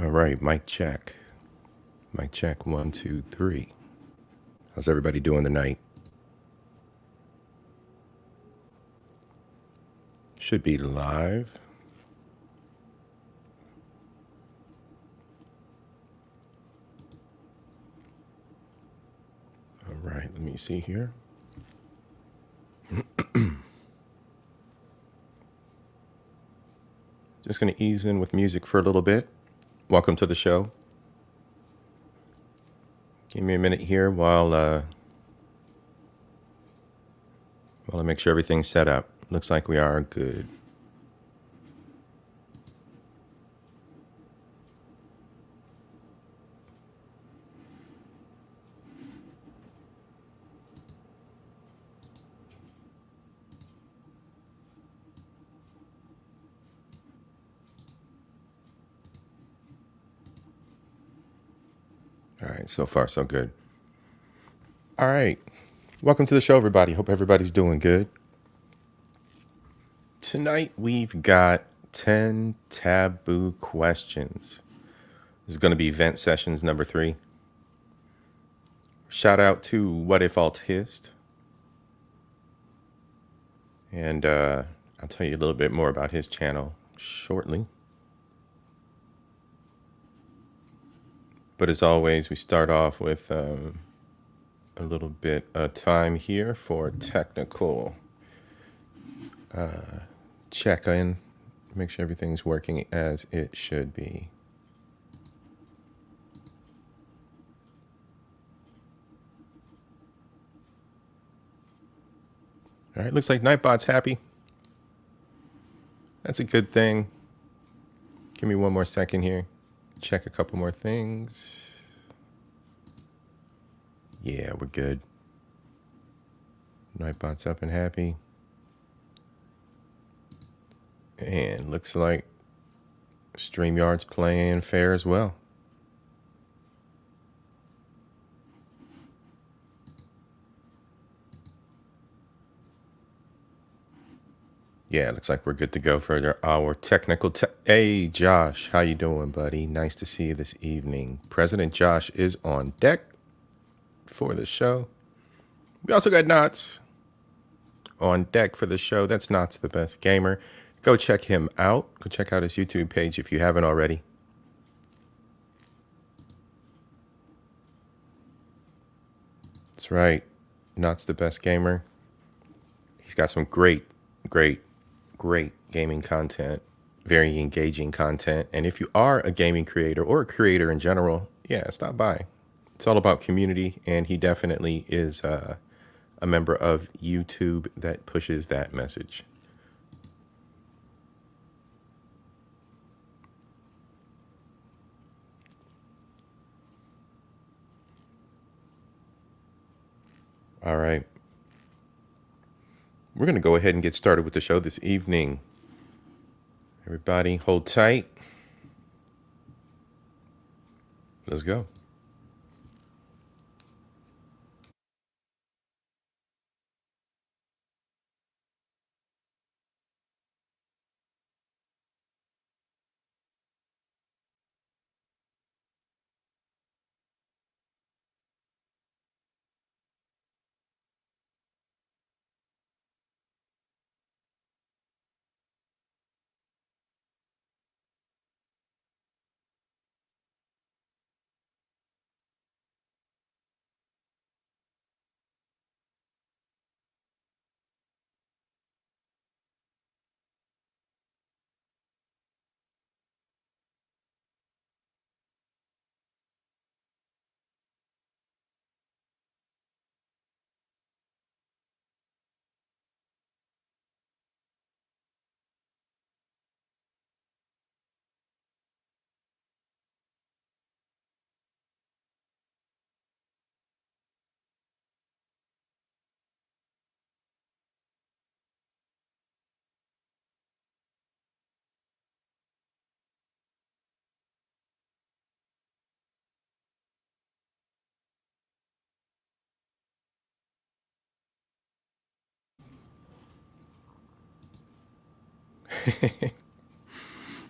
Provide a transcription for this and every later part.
All right, mic check. Mic check, 1, 2, 3. How's everybody doing tonight? Should be live. All right, let me see here. Just going to ease in with music for a little bit. Welcome to the show. Give me a minute here while I make sure everything's set up. Looks like we are good. All right, so far so good. All right, welcome to the show, everybody. Hope everybody's doing good. Tonight we've got 10 taboo questions. This is going to be vent sessions number 3. Shout out to What If Alt Hist. And I'll tell you a little bit more about his channel shortly. But as always, we start off with a little bit of time here for technical check-in. Make sure everything's working as it should be. All right, looks like Nightbot's happy. That's a good thing. Give me one more second here. Check a couple more things. Yeah, we're good. Nightbot's up and happy. And looks like StreamYard's playing fair as well. Yeah, looks like we're good to go for our technical. Hey, Josh, how you doing, buddy? Nice to see you this evening. President Josh is on deck for the show. We also got Knots on deck for the show. That's Knots the Best Gamer. Go check him out. Go check out his YouTube page if you haven't already. That's right. Knots the Best Gamer. He's got some great gaming content, very engaging content. And if you are a gaming creator or a creator in general, yeah, stop by. It's all about community, and he definitely is a member of YouTube that pushes that message. All right. We're going to go ahead and get started with the show this evening. Everybody, hold tight. Let's go.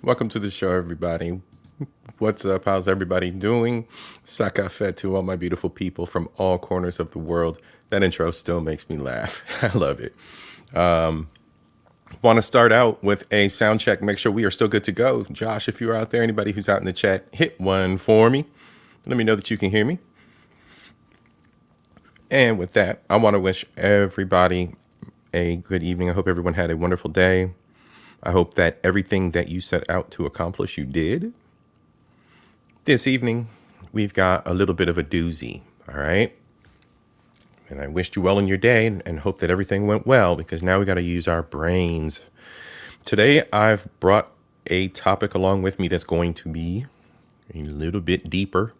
Welcome to the show, everybody. What's up? How's everybody doing? Sakafet to all my beautiful people from all corners of the world. That intro still makes me laugh. I love it. Want to start out with a sound check. Make sure we are still good to go. Josh, if you're out there, anybody who's out in the chat, hit one for me. Let me know that you can hear me. And with that, I want to wish everybody a good evening. I hope everyone had a wonderful day. I hope that everything that you set out to accomplish, you did. This evening, we've got a little bit of a doozy, all right? And I wished you well in your day and hope that everything went well, because now we got to use our brains. Today, I've brought a topic along with me that's going to be a little bit deeper.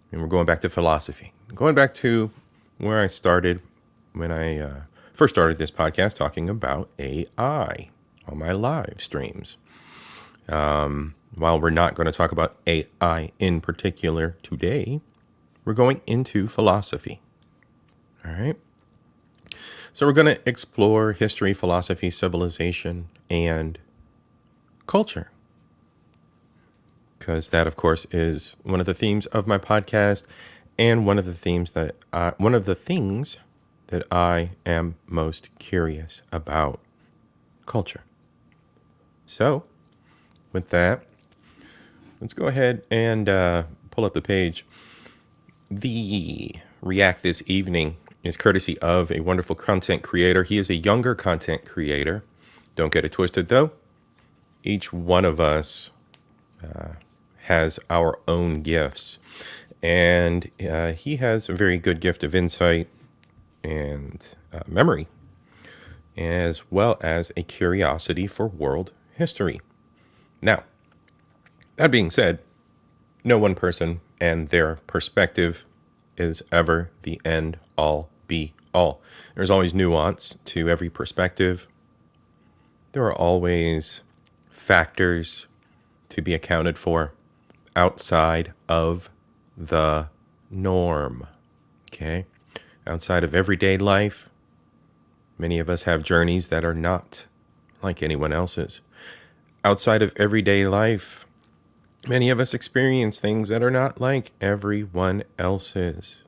And we're going back to philosophy. Going back to where I started when I first started this podcast, talking about AI on my live streams. While we're not going to talk about AI in particular today, we're going into philosophy. All right. So we're going to explore history, philosophy, civilization, and culture. Because that, of course, is one of the themes of my podcast, and one of the things that I am most curious about: culture. So, with that, let's go ahead and pull up the page. The React this evening is courtesy of a wonderful content creator. He is a younger content creator. Don't get it twisted, though. Each one of us has our own gifts. And he has a very good gift of insight and memory, as well as a curiosity for world history. Now, that being said, no one person and their perspective is ever the end all be all. There's always nuance to every perspective. There are always factors to be accounted for outside of the norm. Okay? Outside of everyday life, many of us have journeys that are not like anyone else's. Outside of everyday life, many of us experience things that are not like everyone else's.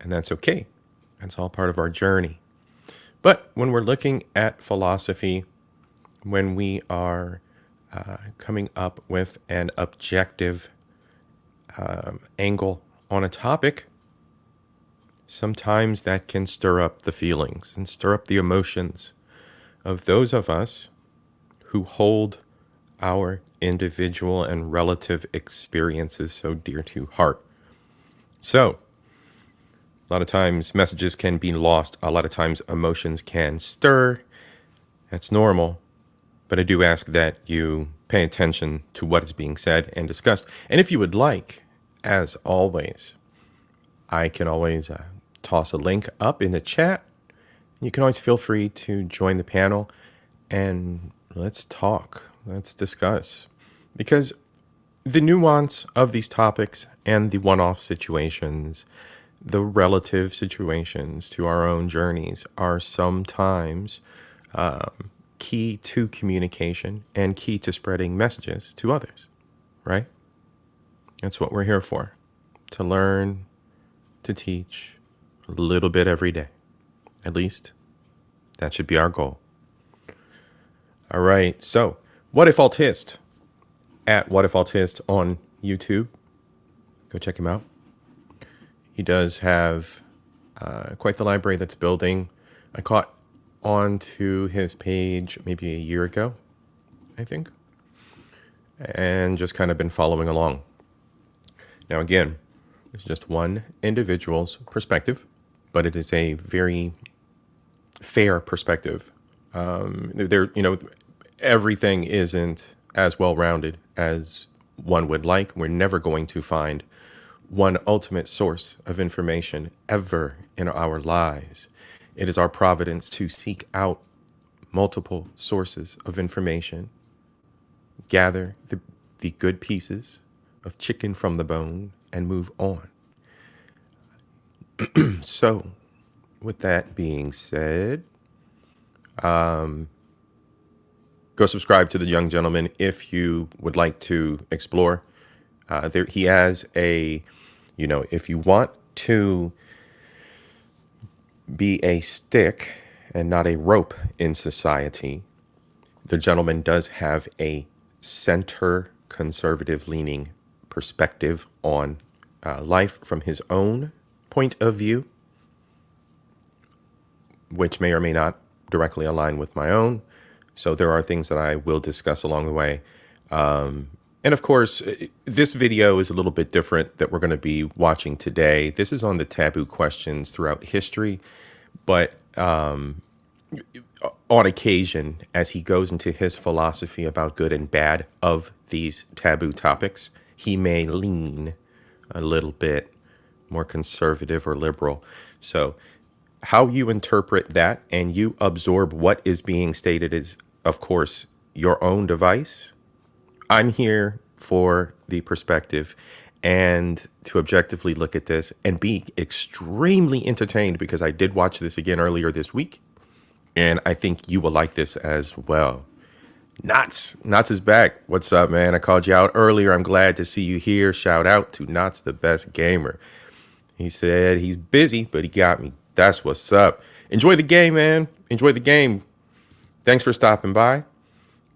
And that's okay. That's all part of our journey. But when we're looking at philosophy, when we are coming up with an objective angle on a topic, sometimes that can stir up the feelings and stir up the emotions of those of us who hold our individual and relative experiences so dear to heart. So, a lot of times messages can be lost. A lot of times emotions can stir. That's normal. But I do ask that you pay attention to what is being said and discussed. And if you would like, as always, I can always toss a link up in the chat. You can always feel free to join the panel and let's talk. Let's discuss. Because the nuance of these topics and the one-off situations, the relative situations to our own journeys, are sometimes key to communication and key to spreading messages to others, right? That's what we're here for, to learn, to teach a little bit every day. At least that should be our goal. All right, so What If Altist, at What If Altist on YouTube. Go check him out. He does have quite the library that's building. I caught onto his page maybe a year ago, I think, and just kind of been following along. Now, again, it's just one individual's perspective, but it is a very fair perspective. Everything isn't as well-rounded as one would like. We're never going to find one ultimate source of information ever in our lives. It is our providence to seek out multiple sources of information, gather the good pieces of chicken from the bone, and move on. So, with that being said, go go subscribe to the young gentleman if you would like to explore. He has a, if you want to be a stick and not a rope in society, the gentleman does have a center conservative leaning perspective on life from his own point of view, which may or may not directly align with my own. So there are things that I will discuss along the way. And of course, this video is a little bit different that we're going to be watching today. This is on the taboo questions throughout history, but on occasion, as he goes into his philosophy about good and bad of these taboo topics, he may lean a little bit more conservative or liberal. So how you interpret that and you absorb what is being stated is, of course, your own device. I'm here for the perspective and to objectively look at this and be extremely entertained, because I did watch this again earlier this week, and I think you will like this as well. Knots is back. What's up, man? I called you out earlier. I'm glad to see you here. Shout out to Knots, the best gamer. He said he's busy, but he got me. That's what's up. Enjoy the game, man. Enjoy the game. Thanks for stopping by.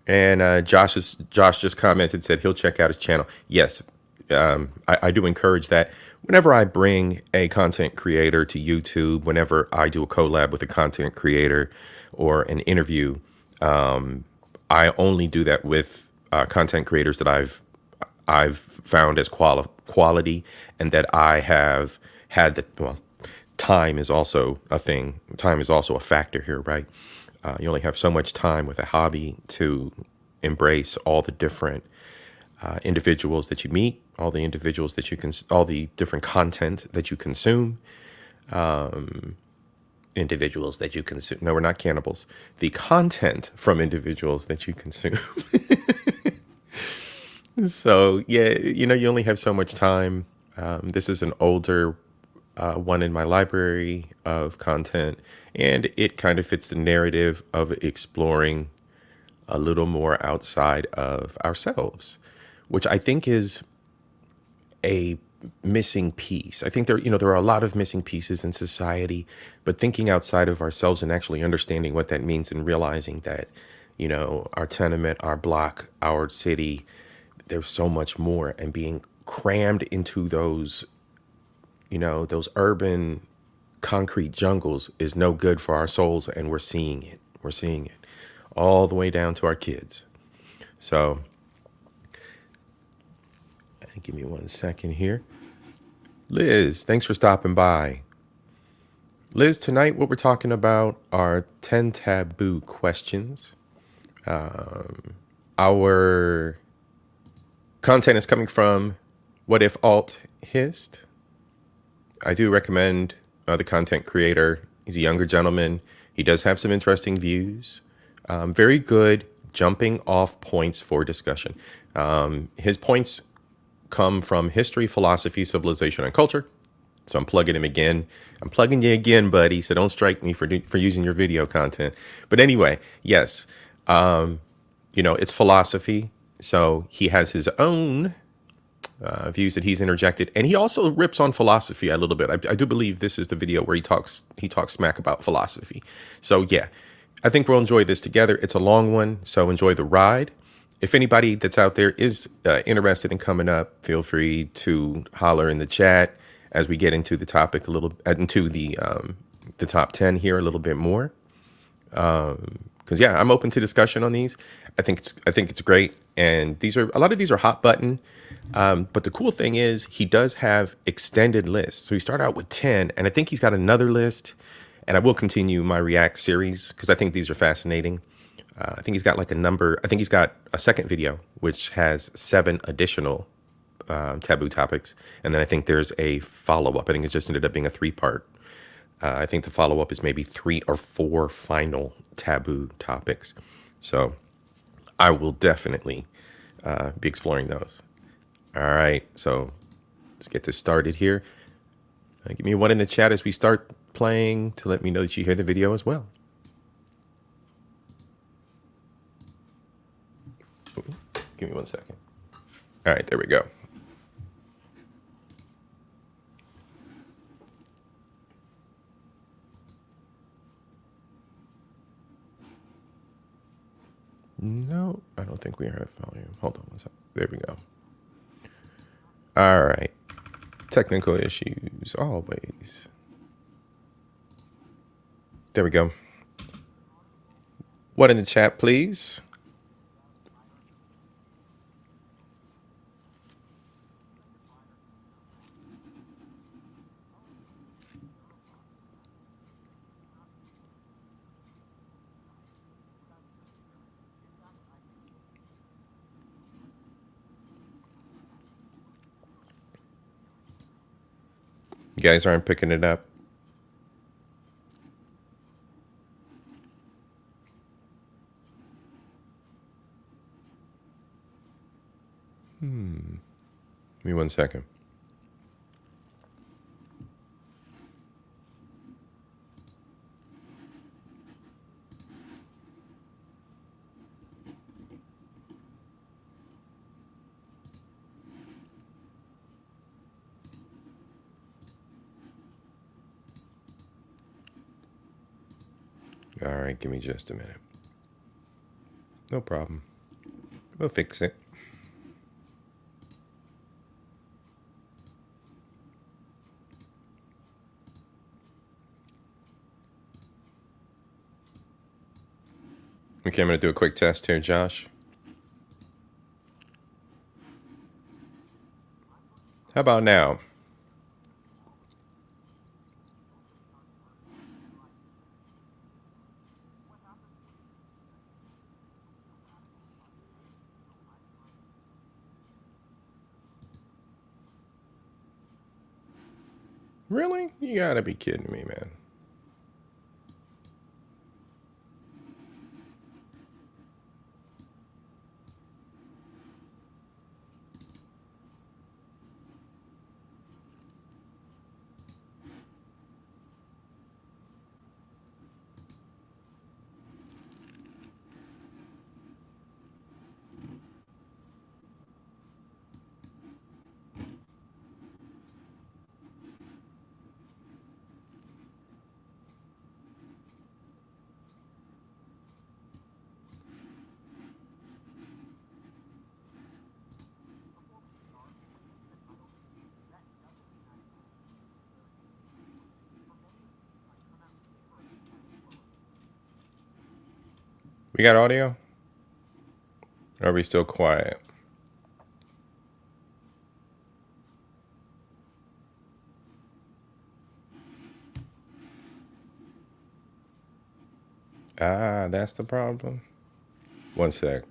And Josh just commented, said he'll check out his channel. Yes, I do encourage that. Whenever I bring a content creator to YouTube, whenever I do a collab with a content creator or an interview, I only do that with content creators that I've found as quality and that I have had the, well, time is also a thing. Time is also a factor here, right? You only have so much time with a hobby to embrace all the different individuals that you meet, all the individuals that all the different content that you consume, individuals that you consume. No, we're not cannibals. The content from individuals that you consume. So yeah, you only have so much time. This is an older one in my library of content, and it kind of fits the narrative of exploring a little more outside of ourselves, which I think is a missing piece. I think there are a lot of missing pieces in society, but thinking outside of ourselves and actually understanding what that means and realizing that, our tenement, our block, our city, there's so much more, and being crammed into those urban concrete jungles is no good for our souls. And we're seeing it all the way down to our kids. So give me 1 second here. Liz, thanks for stopping by. Liz, tonight what we're talking about are 10 taboo questions. Our content is coming from What If Alt Hist. I do recommend the content creator. He's a younger gentleman. He does have some interesting views. Very good jumping off points for discussion. His points come from history, philosophy, civilization, and culture. So I'm plugging him again. I'm plugging you again, buddy. So don't strike me for using your video content. But anyway, yes, it's philosophy. So he has his own views that he's interjected, and he also rips on philosophy a little bit. I do believe this is the video where he talks smack about philosophy. So yeah, I think we'll enjoy this together. It's a long one, so enjoy the ride. If anybody that's out there is interested in coming up, feel free to holler in the chat as we get into the topic into the top 10 here a little bit more. Because yeah, I'm open to discussion on these. I think it's great, and a lot of these are hot button. But the cool thing is he does have extended lists. So he started out with 10, and I think he's got another list. And I will continue my React series because I think these are fascinating. I think he's got he's got a second video, which has 7 additional taboo topics. And then I think there's a follow-up. I think it just ended up being a 3-part. I think the follow-up is maybe 3 or 4 final taboo topics. So I will definitely be exploring those. All right, so let's get this started here. Give me a 1 in the chat as we start playing to let me know that you hear the video as well. Give me 1 second. All right, there we go. No, I don't think we have volume. Hold on 1 second. There we go. All right. Technical issues, always. There we go. What in the chat, please? You guys aren't picking it up. Give me 1 second. All right, give me just a minute. No problem. We'll fix it. Okay, I'm going to do a quick test here, Josh. How about now? Really? You gotta be kidding me, man. We got audio? Or are we still quiet? Ah, that's the problem. 1 sec.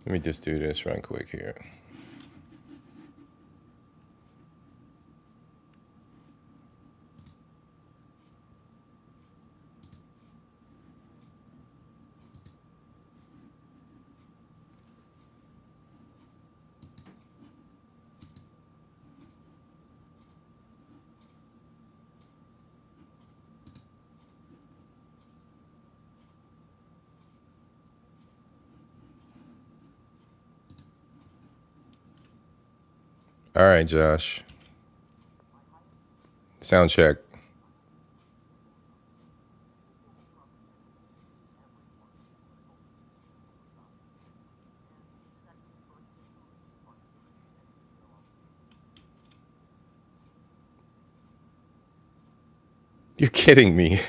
Let me just do this right quick here. All right, Josh. Sound check. You're kidding me.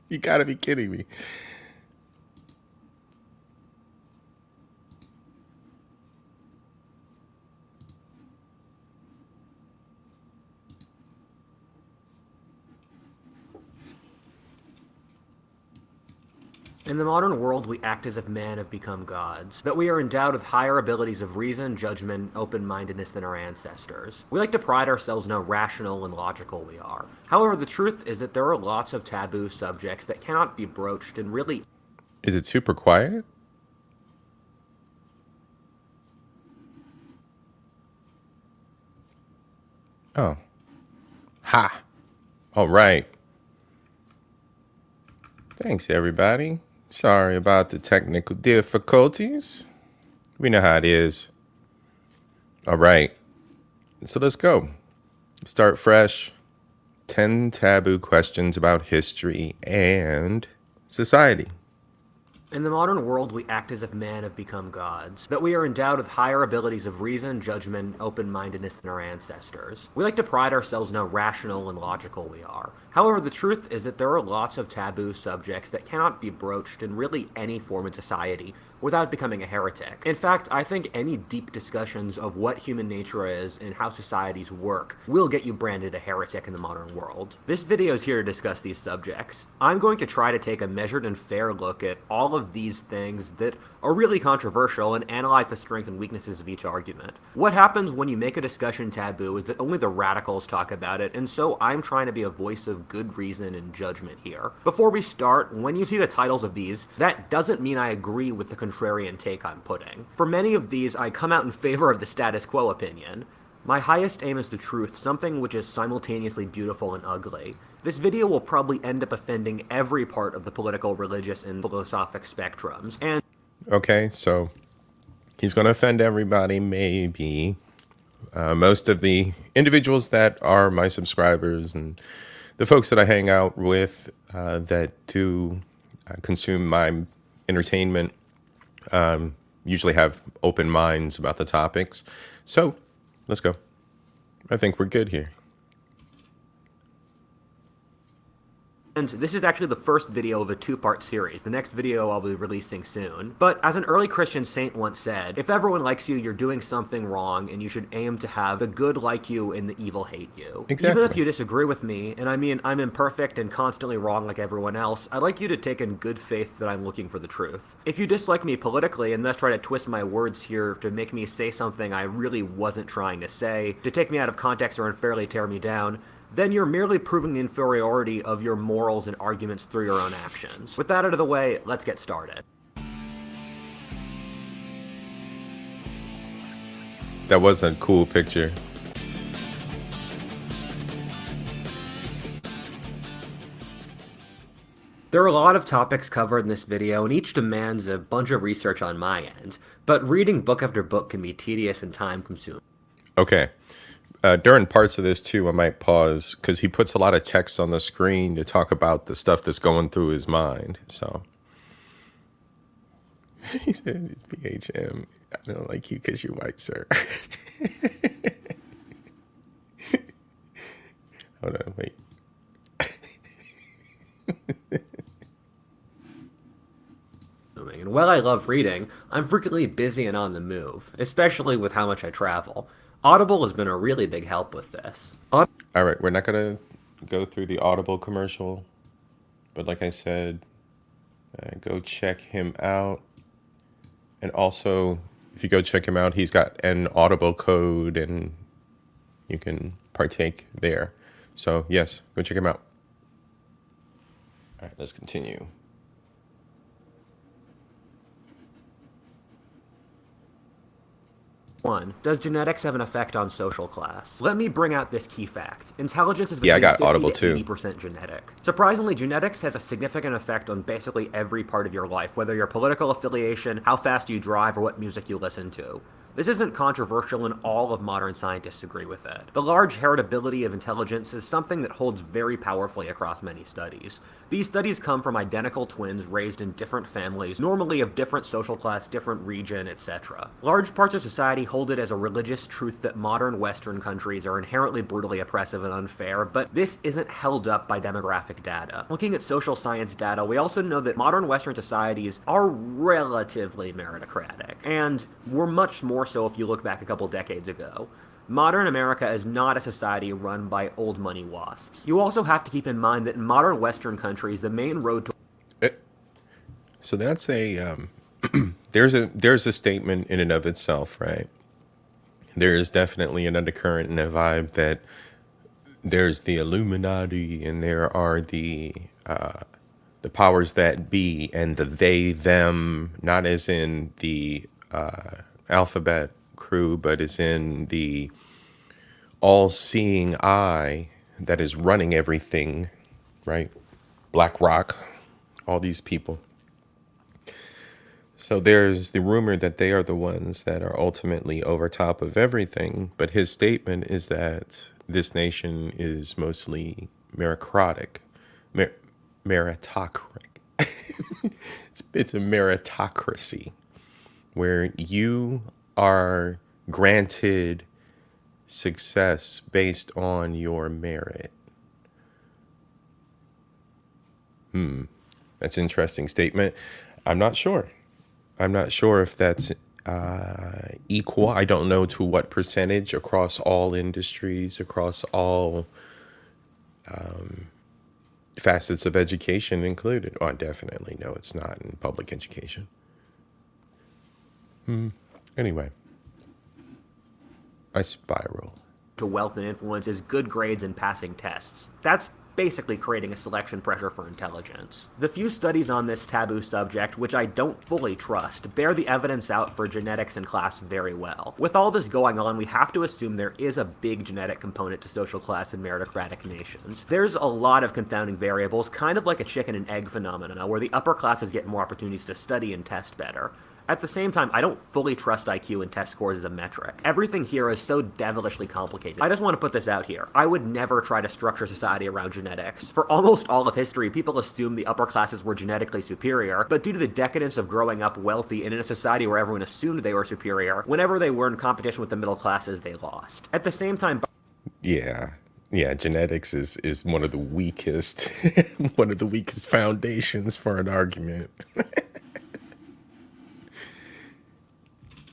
You gotta be kidding me. In the modern world, we act as if men have become gods, that we are endowed with higher abilities of reason, judgment, open-mindedness than our ancestors. We like to pride ourselves in how rational and logical we are. However, the truth is that there are lots of taboo subjects that cannot be broached and really... Is it super quiet? Oh. Ha. All right. Thanks, everybody. Sorry about the technical difficulties. We know how it is. All right. So let's go. Start fresh. 10 taboo questions about history and society. In the modern world, we act as if men have become gods, that we are endowed with higher abilities of reason, judgment, open-mindedness than our ancestors. We like to pride ourselves in how rational and logical we are. However, the truth is that there are lots of taboo subjects that cannot be broached in really any form in society without becoming a heretic. In fact, I think any deep discussions of what human nature is and how societies work will get you branded a heretic in the modern world. This video is here to discuss these subjects. I'm going to try to take a measured and fair look at all of these things that are really controversial and analyze the strengths and weaknesses of each argument. What happens when you make a discussion taboo is that only the radicals talk about it, and so I'm trying to be a voice of good reason and judgment here. Before we start, when you see the titles of these, that doesn't mean I agree with the contrarian take I'm putting. For many of these, I come out in favor of the status quo opinion. My highest aim is the truth, something which is simultaneously beautiful and ugly. This video will probably end up offending every part of the political, religious, and philosophic spectrums, and Okay, so he's going to offend everybody, maybe. Most of the individuals that are my subscribers and the folks that I hang out with that do consume my entertainment usually have open minds about the topics. So let's go. I think we're good here. this is actually the first video of a two-part series. The next video I'll be releasing soon. But as an early Christian saint once said, if everyone likes you, you're doing something wrong, and you should aim to have the good like you and the evil hate you. Exactly. Even if you disagree with me, and I mean I'm imperfect and constantly wrong like everyone else, I'd like you to take in good faith that I'm looking for the truth. If you dislike me politically and thus try to twist my words here to make me say something I really wasn't trying to say, to take me out of context or unfairly tear me down, then you're merely proving the inferiority of your morals and arguments through your own actions. With that out of the way, let's get started. That was a cool picture. There are a lot of topics covered in this video, and each demands a bunch of research on my end, but reading book after book can be tedious and time-consuming. Okay. During parts of this too, I might pause because he puts a lot of text on the screen to talk about the stuff that's going through his mind. So he said, "It's BHM. I don't like you because you're white, sir." Hold on, wait. And while I love reading, I'm frequently busy and on the move, especially with how much I travel. Audible has been a really big help with this. All right, we're not going to go through the Audible commercial, but like I said, go check him out. And also, if you go check him out, he's got an Audible code and you can partake there. So yes, go check him out. All right, let's continue. One, does genetics have an effect on social class? Let me bring out this key fact. Intelligence is Yeah, I between got 50 Audible to too. 80% genetic. Surprisingly, genetics has a significant effect on basically every part of your life, whether your political affiliation, how fast you drive, or what music you listen to. This isn't controversial, and all of modern scientists agree with it. The large heritability of intelligence is something that holds very powerfully across many studies. These studies come from identical twins raised in different families, normally of different social class, different region, etc. Large parts of society hold it as a religious truth that modern Western countries are inherently brutally oppressive and unfair, but this isn't held up by demographic data. Looking at social science data, we also know that modern Western societies are relatively meritocratic, and were much more so if you look back a couple decades ago. Modern America is not a society run by old money wasps. You also have to keep in mind that in modern Western countries, the main road to So that's a there's a statement in and of itself, right? There is definitely an undercurrent and a vibe that there's the Illuminati and there are the powers that be and the they them, not as in the alphabet crew, but as in the all-seeing eye that is running everything, right? BlackRock, all these people. So there's the rumor that they are the ones that are ultimately over top of everything. But his statement is that this nation is mostly meritocratic. Mer- meritocratic. It's a meritocracy where you are granted success based on your merit. That's an interesting statement. I'm not sure. I'm not sure if that's equal. I don't know to what percentage across all industries, across all facets of education included. Oh, definitely no, it's not in public education. Anyway, I spiral. to wealth and influence is good grades and passing tests. That's basically creating a selection pressure for intelligence. The few studies on this taboo subject, which I don't fully trust, bear the evidence out for genetics and class very well. With all this going on, we have to assume there is a big genetic component to social class in meritocratic nations. There's a lot of confounding variables, kind of like a chicken and egg phenomenon, where the upper classes get more opportunities to study and test better. At the same time, I don't fully trust IQ and test scores as a metric. Everything here is so devilishly complicated. I just want to put this out here. I would never try to structure society around genetics. For almost all of history, people assumed the upper classes were genetically superior, but due to the decadence of growing up wealthy and in a society where everyone assumed they were superior, whenever they were in competition with the middle classes, they lost. At the same time, Yeah, genetics is one of the weakest one of the weakest foundations for an argument.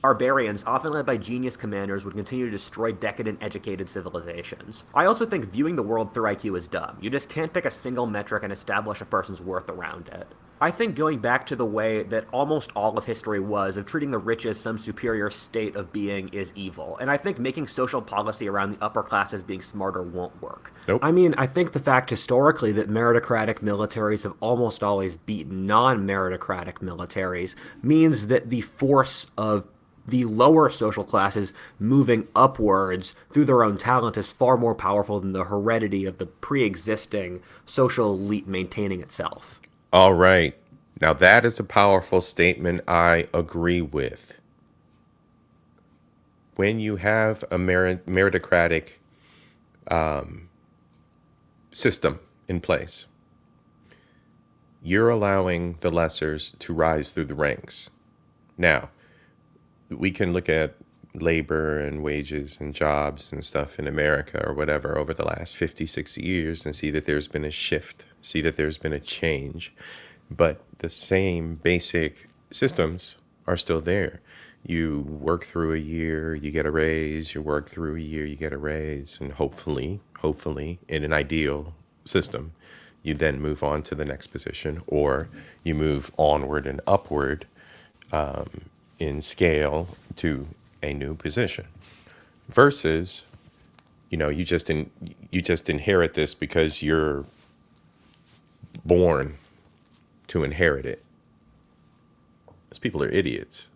barbarians, often led by genius commanders, would continue to destroy decadent, educated civilizations. I also think viewing the world through IQ is dumb. You just can't pick a single metric and establish a person's worth around it. I think going back to the way that almost all of history was, of treating the rich as some superior state of being, is evil. And I think making social policy around the upper classes being smarter won't work. Nope. I mean, I think the fact historically that meritocratic militaries have almost always beaten non-meritocratic militaries means that the force of the lower social classes moving upwards through their own talent is far more powerful than the heredity of the pre-existing social elite maintaining itself. All right. Now that is a powerful statement I agree with. When you have a meritocratic system in place, you're allowing the lessers to rise through the ranks. Now, we can look at labor and wages and jobs and stuff in America or whatever over the last 50, 60 years and see that there's been a shift, see that there's been a change. But the same basic systems are still there. You work through a year, you get a raise, you work through a year, you get a raise, and hopefully, in an ideal system, you then move on to the next position, or you move onward and upward in scale to a new position. Versus, you just inherit this because you're born to inherit it. Those people are idiots.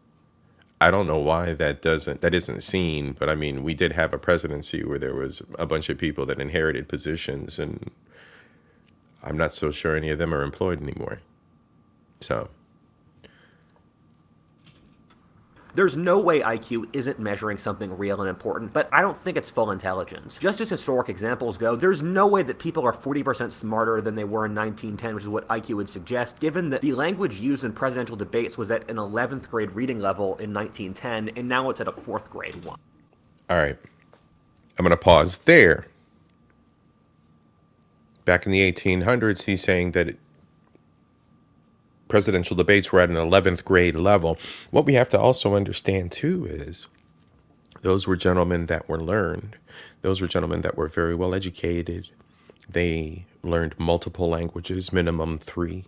I don't know why that isn't seen, but I mean, we did have a presidency where there was a bunch of people that inherited positions, and I'm not so sure any of them are employed anymore. So there's no way IQ isn't measuring something real and important, but I don't think it's full intelligence. Just as historic examples go, there's no way that people are 40% smarter than they were in 1910, which is what IQ would suggest, given that the language used in presidential debates was at an 11th grade reading level in 1910, and now it's at a 4th grade one. All right. I'm going to pause there. Back in the 1800s, he's saying that presidential debates were at an 11th grade level. What we have to also understand, too, is those were gentlemen that were learned. Those were gentlemen that were very well educated. They learned multiple languages, minimum 3,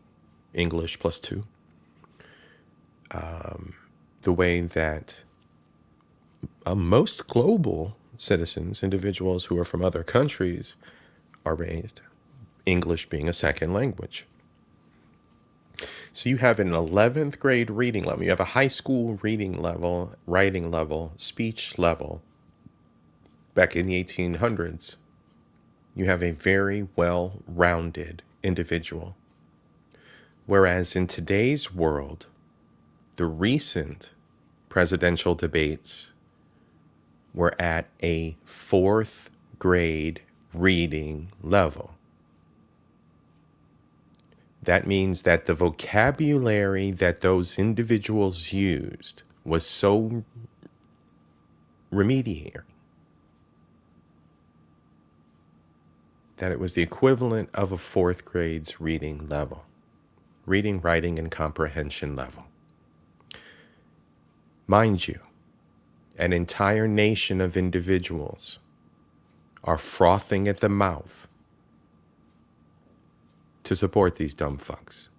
English plus 2. The way that most global citizens, individuals who are from other countries, are raised, English being a second language. So you have an 11th grade reading level. You have a high school reading level, writing level, speech level back in the 1800s. You have a very well-rounded individual. Whereas in today's world, the recent presidential debates were at a fourth grade reading level. That means that the vocabulary that those individuals used was so remediating that it was the equivalent of a fourth grade's reading level, reading, writing, and comprehension level. Mind you, an entire nation of individuals are frothing at the mouth to support these dumb fucks.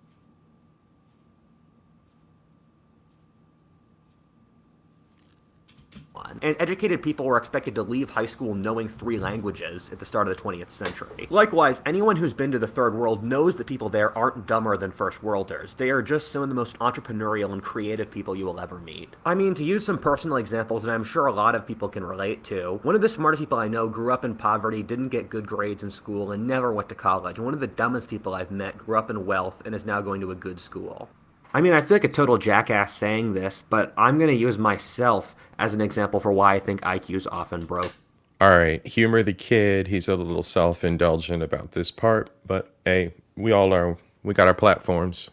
And educated people were expected to leave high school knowing 3 languages at the start of the 20th century. Likewise, anyone who's been to the third world knows that people there aren't dumber than first worlders. They are just some of the most entrepreneurial and creative people you will ever meet. I mean, to use some personal examples that I'm sure a lot of people can relate to, one of the smartest people I know grew up in poverty, didn't get good grades in school, and never went to college. And one of the dumbest people I've met grew up in wealth and is now going to a good school. I mean, I feel like a total jackass saying this, but I'm going to use myself as an example for why I think IQ is often broke. All right, humor the kid. He's a little self-indulgent about this part, but hey, we got our platforms.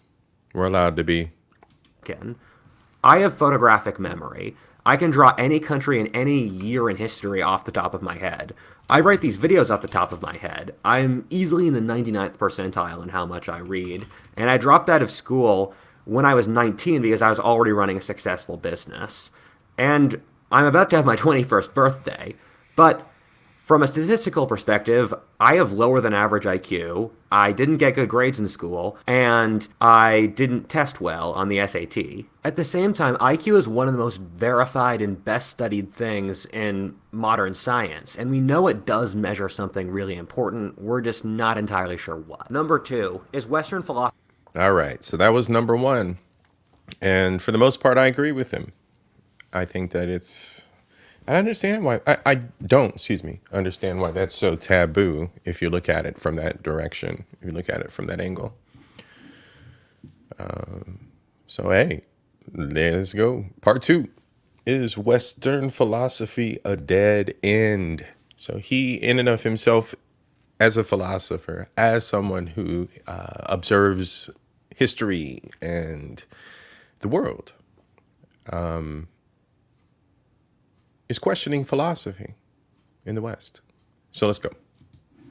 We're allowed to be. I have photographic memory. I can draw any country and any year in history off the top of my head. I write these videos off the top of my head. I'm easily in the 99th percentile in how much I read, and I dropped out of school when I was 19 because I was already running a successful business. And I'm about to have my 21st birthday. But from a statistical perspective, I have lower than average IQ, I didn't get good grades in school, and I didn't test well on the SAT. At the same time, IQ is one of the most verified and best studied things in modern science, and we know it does measure something really important, we're just not entirely sure what. Number 2 is Western philosophy. All right, so that was number 1. And for the most part, I agree with him. I think that I understand why, I don't, understand why that's so taboo if you look at it from that direction, if you look at it from that angle. So, hey, let's go. Part 2 is Western philosophy a dead end? So he, in and of himself, as a philosopher, as someone who observes history and the world, is questioning philosophy in the West. So let's go.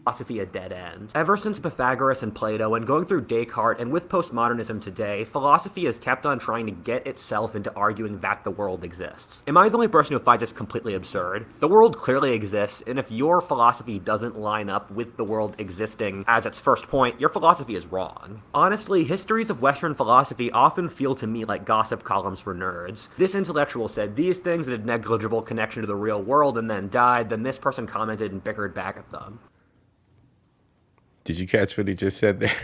Philosophy a dead end. Ever since Pythagoras and Plato, and going through Descartes, and with postmodernism today, philosophy has kept on trying to get itself into arguing that the world exists. Am I the only person who finds this completely absurd? The world clearly exists, and if your philosophy doesn't line up with the world existing as its first point, your philosophy is wrong. Honestly, histories of Western philosophy often feel to me like gossip columns for nerds. This intellectual said these things and had negligible connection to the real world and then died, then this person commented and bickered back at them. Did you catch what he just said there?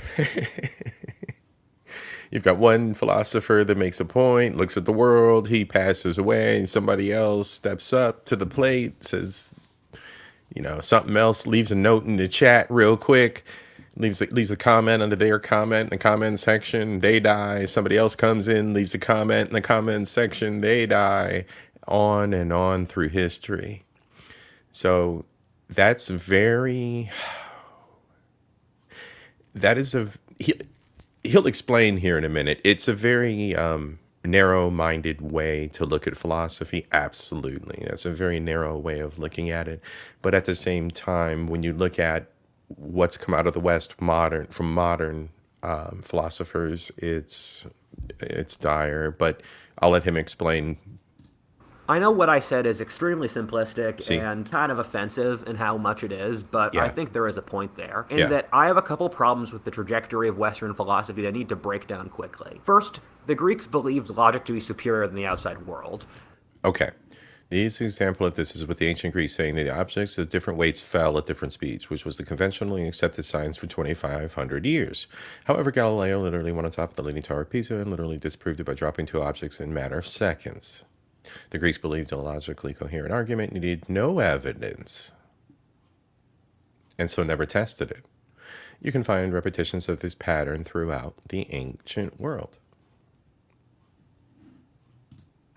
You've got one philosopher that makes a point, looks at the world, he passes away, and somebody else steps up to the plate, says, something else, leaves a note in the chat real quick, leaves a comment under their comment in the comment section, they die. Somebody else comes in, leaves a comment in the comment section, they die, on and on through history. So that's he'll explain here in a minute. It's a very narrow-minded way to look at philosophy. Absolutely. That's a very narrow way of looking at it. But at the same time, when you look at what's come out of the West from modern philosophers, it's dire. But I'll let him explain. I know what I said is extremely simplistic and kind of offensive in how much it is, but I think there is a point there, in that I have a couple problems with the trajectory of Western philosophy that I need to break down quickly. First, the Greeks believed logic to be superior than the outside world. Okay. The easiest example of this is with the ancient Greeks saying that the objects of different weights fell at different speeds, which was the conventionally accepted science for 2,500 years. However, Galileo literally went on top of the Leaning Tower of Pisa and literally disproved it by dropping 2 objects in a matter of seconds. The Greeks believed a logically coherent argument needed no evidence. and so never tested it. You can find repetitions of this pattern throughout the ancient world.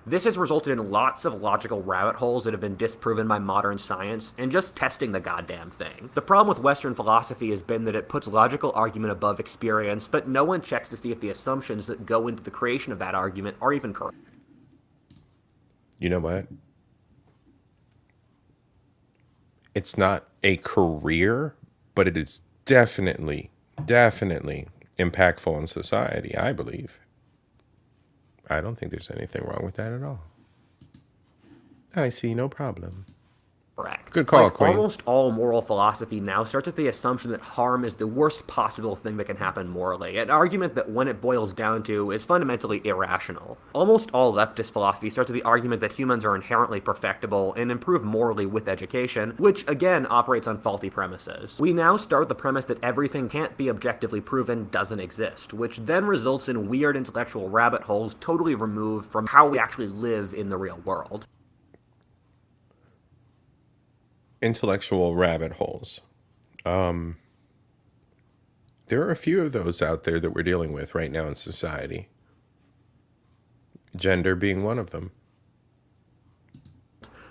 This has resulted in lots of logical rabbit holes that have been disproven by modern science and just testing the goddamn thing. The problem with Western philosophy has been that it puts logical argument above experience, but no one checks to see if the assumptions that go into the creation of that argument are even correct. You know what? It's not a career, but it is definitely impactful in society, I believe. I don't think there's anything wrong with that at all. I see no problem. Correct. Good call, like, Queen. Almost all moral philosophy now starts with the assumption that harm is the worst possible thing that can happen morally, an argument that when it boils down to is fundamentally irrational. Almost all leftist philosophy starts with the argument that humans are inherently perfectible and improve morally with education, which again operates on faulty premises. We now start with the premise that everything can't be objectively proven doesn't exist, which then results in weird intellectual rabbit holes totally removed from how we actually live in the real world. Intellectual rabbit holes. There are a few of those out there that we're dealing with right now in society. Gender being one of them.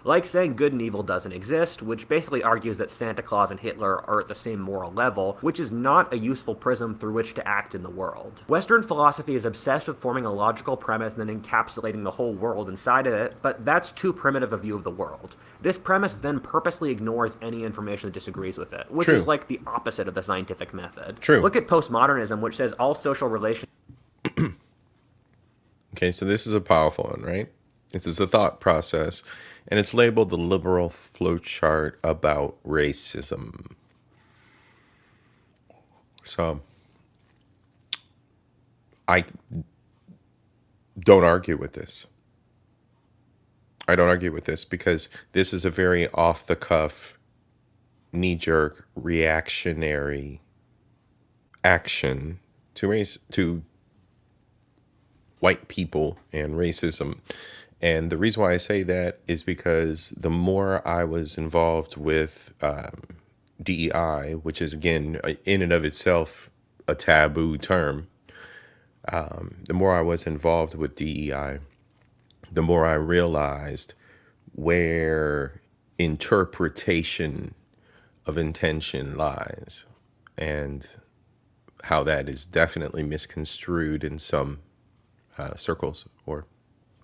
Like saying good and evil doesn't exist, which basically argues that Santa Claus and Hitler are at the same moral level, which is not a useful prism through which to act in the world. Western philosophy is obsessed with forming a logical premise and then encapsulating the whole world inside of it, but that's too primitive a view of the world. This premise then purposely ignores any information that disagrees with it, which True. is like the opposite of the scientific method. True. Look at postmodernism, which says all social relations... Okay, so this is a powerful one, right? This is a thought process, and it's labeled the liberal flowchart about racism. So I don't argue with this. I don't argue with this because this is a very off-the-cuff, knee-jerk, reactionary action to white people and racism. And the reason why I say that is because the more I was involved with DEI, which is, again, in and of itself a taboo term, the more I was involved with DEI, the more I realized where interpretation of intention lies and how that is definitely misconstrued in some circles or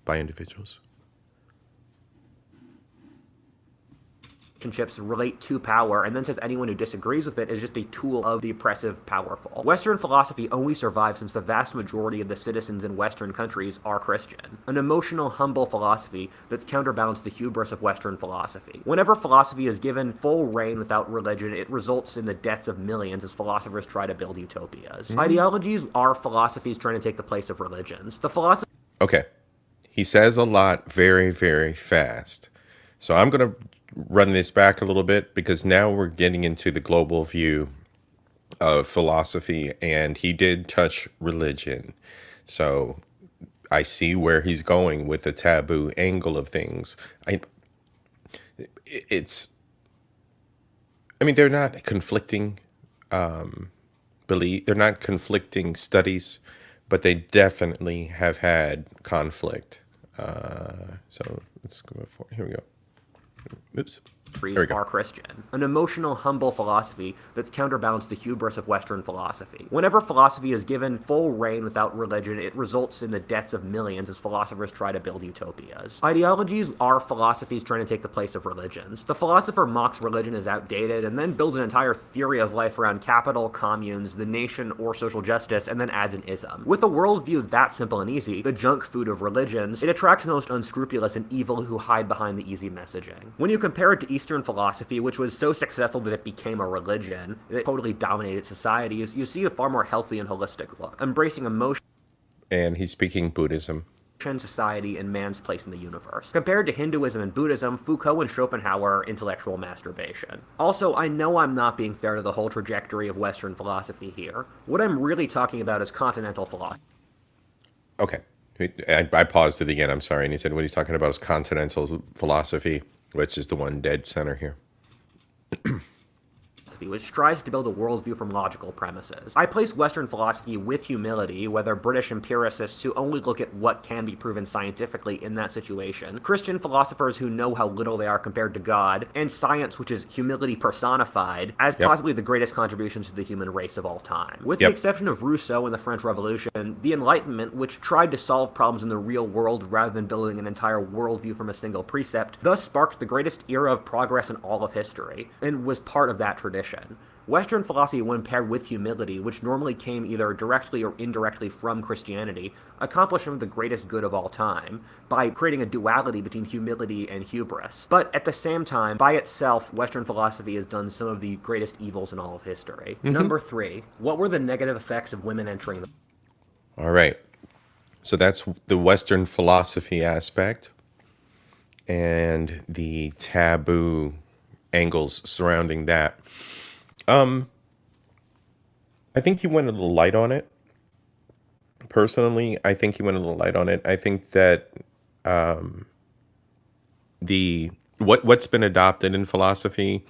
by individuals. relationships relate to power, and then says anyone who disagrees with it is just a tool of the oppressive powerful. Western philosophy only survives since the vast majority of the citizens in Western countries are Christian. An emotional, humble philosophy that's counterbalanced the hubris of Western philosophy. Whenever philosophy is given full reign without religion, it results in the deaths of millions as philosophers try to build utopias. Ideologies are philosophies trying to take the place of religions. The philosophy... Okay. He says a lot very, very fast. So I'm going to run this back a little bit because now we're getting into the global view of philosophy, and he did touch religion. So I see where he's going with the taboo angle of things. I mean, they're not conflicting they're not conflicting studies, but they definitely have had conflict. So let's go for, here we go. Oops. are Christian. An emotional, humble philosophy that's counterbalanced the hubris of Western philosophy. Whenever philosophy is given full reign without religion, it results in the deaths of millions as philosophers try to build utopias. Ideologies are philosophies trying to take the place of religions. The philosopher mocks religion as outdated and then builds an entire theory of life around capital, communes, the nation, or social justice, and then adds an ism. With a worldview that simple and easy, the junk food of religions, it attracts the most unscrupulous and evil who hide behind the easy messaging. When you compare it to Eastern philosophy, which was so successful that it became a religion, that totally dominated societies, you see a far more healthy and holistic look, embracing emotion. And he's speaking Buddhism. Society and man's place in the universe. Compared to Hinduism and Buddhism, Foucault and Schopenhauer are intellectual masturbation. Also, I know I'm not being fair to the whole trajectory of Western philosophy here. What I'm really talking about is continental philosophy. Okay. I paused it again, I'm sorry. And he said what he's talking about is continental philosophy, which is the one dead center here. philosophy, which tries to build a worldview from logical premises. I place Western philosophy with humility, whether British empiricists who only look at what can be proven scientifically in that situation, Christian philosophers who know how little they are compared to God, and science, which is humility personified, as Yep. possibly the greatest contributions to the human race of all time. With the Yep. exception of Rousseau and the French Revolution, the Enlightenment, which tried to solve problems in the real world rather than building an entire worldview from a single precept, thus sparked the greatest era of progress in all of history, and was part of that tradition. Western philosophy, when paired with humility, which normally came either directly or indirectly from Christianity, accomplished some of the greatest good of all time by creating a duality between humility and hubris. But at the same time, by itself, Western philosophy has done some of the greatest evils in all of history. Number 3, what were the negative effects of women entering the... All right. So that's the Western philosophy aspect and the taboo angles surrounding that. I think you went a little light on it. Personally, I think you went a little light on it. I think that the what's been adopted in philosophy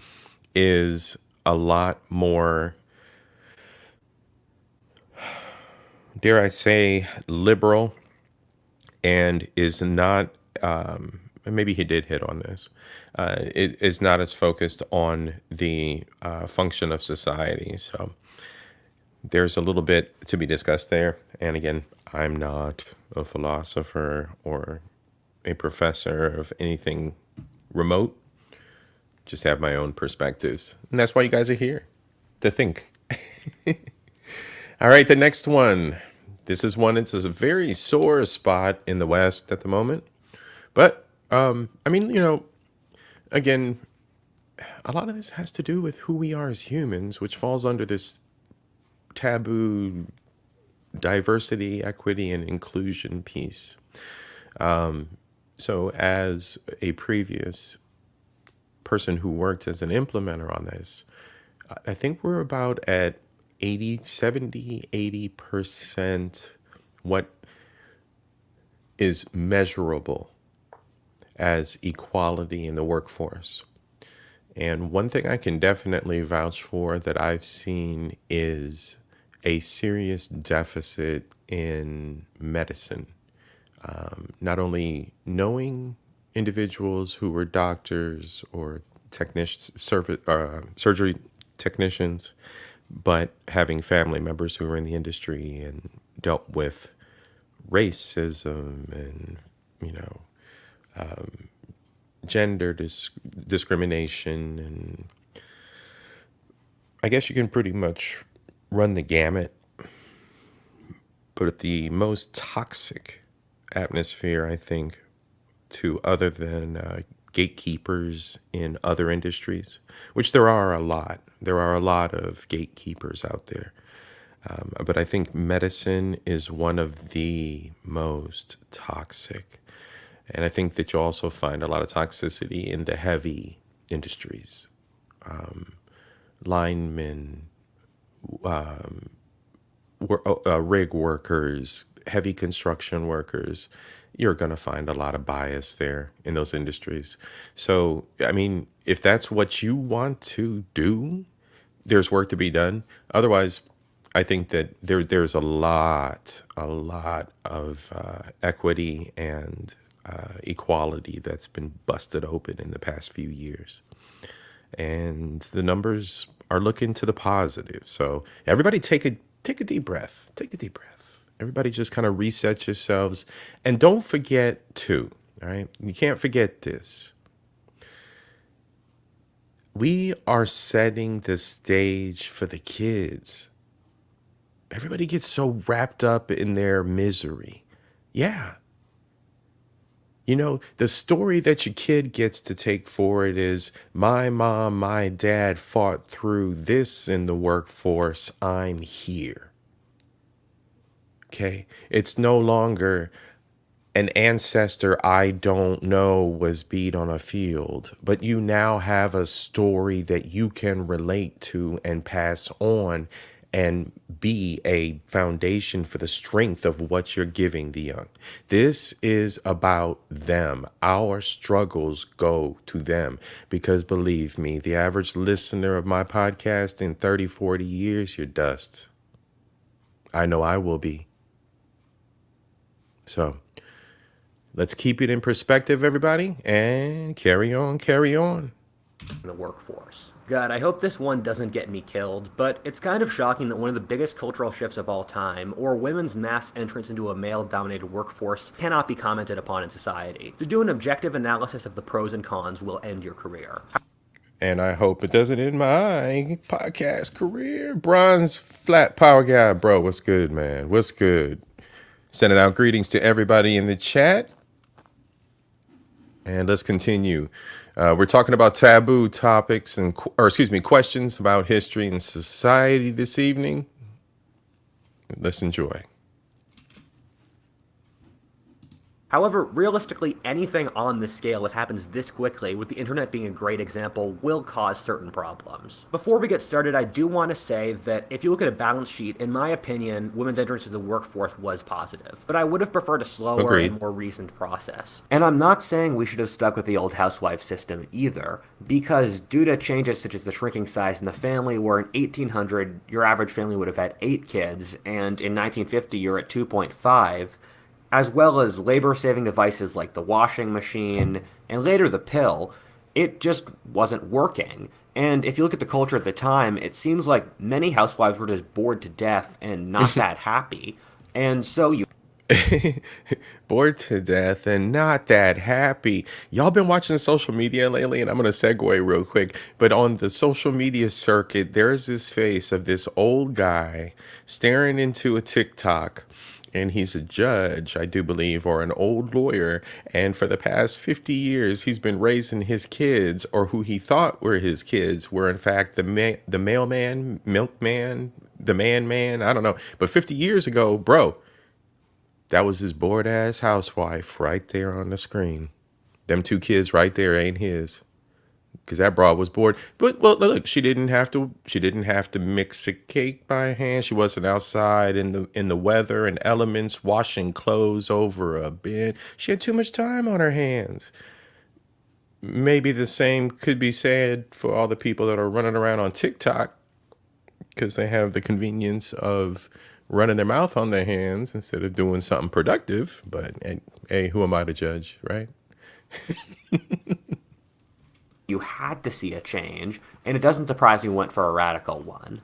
is a lot more, dare I say, liberal, and is not. And maybe he did hit on this. It is not as focused on the function of society. So there's a little bit to be discussed there. And again, I'm not a philosopher or a professor of anything remote. Just have my own perspectives. And that's why you guys are here, to think. All right, the next one. This is one that's a very sore spot in the West at the moment. But, I mean, again, a lot of this has to do with who we are as humans, which falls under this taboo diversity, equity, and inclusion piece. So as a previous person who worked as an implementer on this, I think we're about at 80% what is measurable as equality in the workforce. And one thing I can definitely vouch for that I've seen is a serious deficit in medicine. Not only knowing individuals who were doctors or surgery technicians, but having family members who were in the industry and dealt with racism and, gender discrimination. And I guess you can pretty much run the gamut. But the most toxic atmosphere, I think, to other than gatekeepers in other industries, which there are a lot. There are a lot of gatekeepers out there. But I think medicine is one of the most toxic. And I think that you also find a lot of toxicity in the heavy industries. Linemen, rig workers, heavy construction workers. You're going to find a lot of bias there in those industries. So, I mean, if that's what you want to do, there's work to be done. Otherwise, I think that there's a lot of equity and equality that's been busted open in the past few years. And the numbers are looking to the positive. So everybody take a deep breath. Take a deep breath. Everybody just kind of reset yourselves. And don't forget too, all right? You can't forget this. We are setting the stage for the kids. Everybody gets so wrapped up in their misery. Yeah. The story that your kid gets to take forward is my mom, my dad fought through this in the workforce. I'm here. Okay. It's no longer an ancestor I don't know was beat on a field, but you now have a story that you can relate to and pass on. and be a foundation for the strength of what you're giving the young. This is about them. Our struggles go to them because believe me, the average listener of my podcast in 30, 40 years, you're dust. I know I will be. So let's keep it in perspective, everybody, and carry on, carry on. in the workforce. God, I hope this one doesn't get me killed, but it's kind of shocking that one of the biggest cultural shifts of all time, or women's mass entrance into a male-dominated workforce, cannot be commented upon in society. To do an objective analysis of the pros and cons will end your career. And I hope it doesn't end my podcast career. Bronze Flat Power Guy, bro, what's good, man? What's good? Sending out greetings to everybody in the chat. And let's continue. We're talking about taboo topics questions about history and society this evening. Let's enjoy. However, realistically, anything on this scale that happens this quickly, with the internet being a great example, will cause certain problems. Before we get started, I do want to say that if you look at a balance sheet, in my opinion, women's entrance to the workforce was positive. But I would have preferred a slower Agreed. and more recent process. And I'm not saying we should have stuck with the old housewife system either, because due to changes such as the shrinking size in the family, where in 1800, your average family would have had 8 kids, and in 1950, you're at 2.5, as well as labor-saving devices like the washing machine, and later the pill, it just wasn't working. And if you look at the culture at the time, it seems like many housewives were just bored to death and not that happy. And so you Bored to death and not that happy. Y'all been watching social media lately, and I'm going to segue real quick. But on the social media circuit, there's this face of this old guy staring into a TikTok. And he's a judge, I do believe, or an old lawyer. And for the past 50 years, he's been raising his kids, or who he thought were his kids, were in fact the mailman, milkman, the man. I don't know. But 50 years ago, bro, that was his bored ass housewife right there on the screen. Them 2 kids right there ain't his. Because that broad was bored. But well, look, she didn't have to mix a cake by hand. She wasn't outside in the weather and elements washing clothes over a bin. She had too much time on her hands. Maybe the same could be said for all the people that are running around on TikTok, because they have the convenience of running their mouth on their hands instead of doing something productive. But hey, who am I to judge, right? you had to see a change, and it doesn't surprise me we went for a radical one.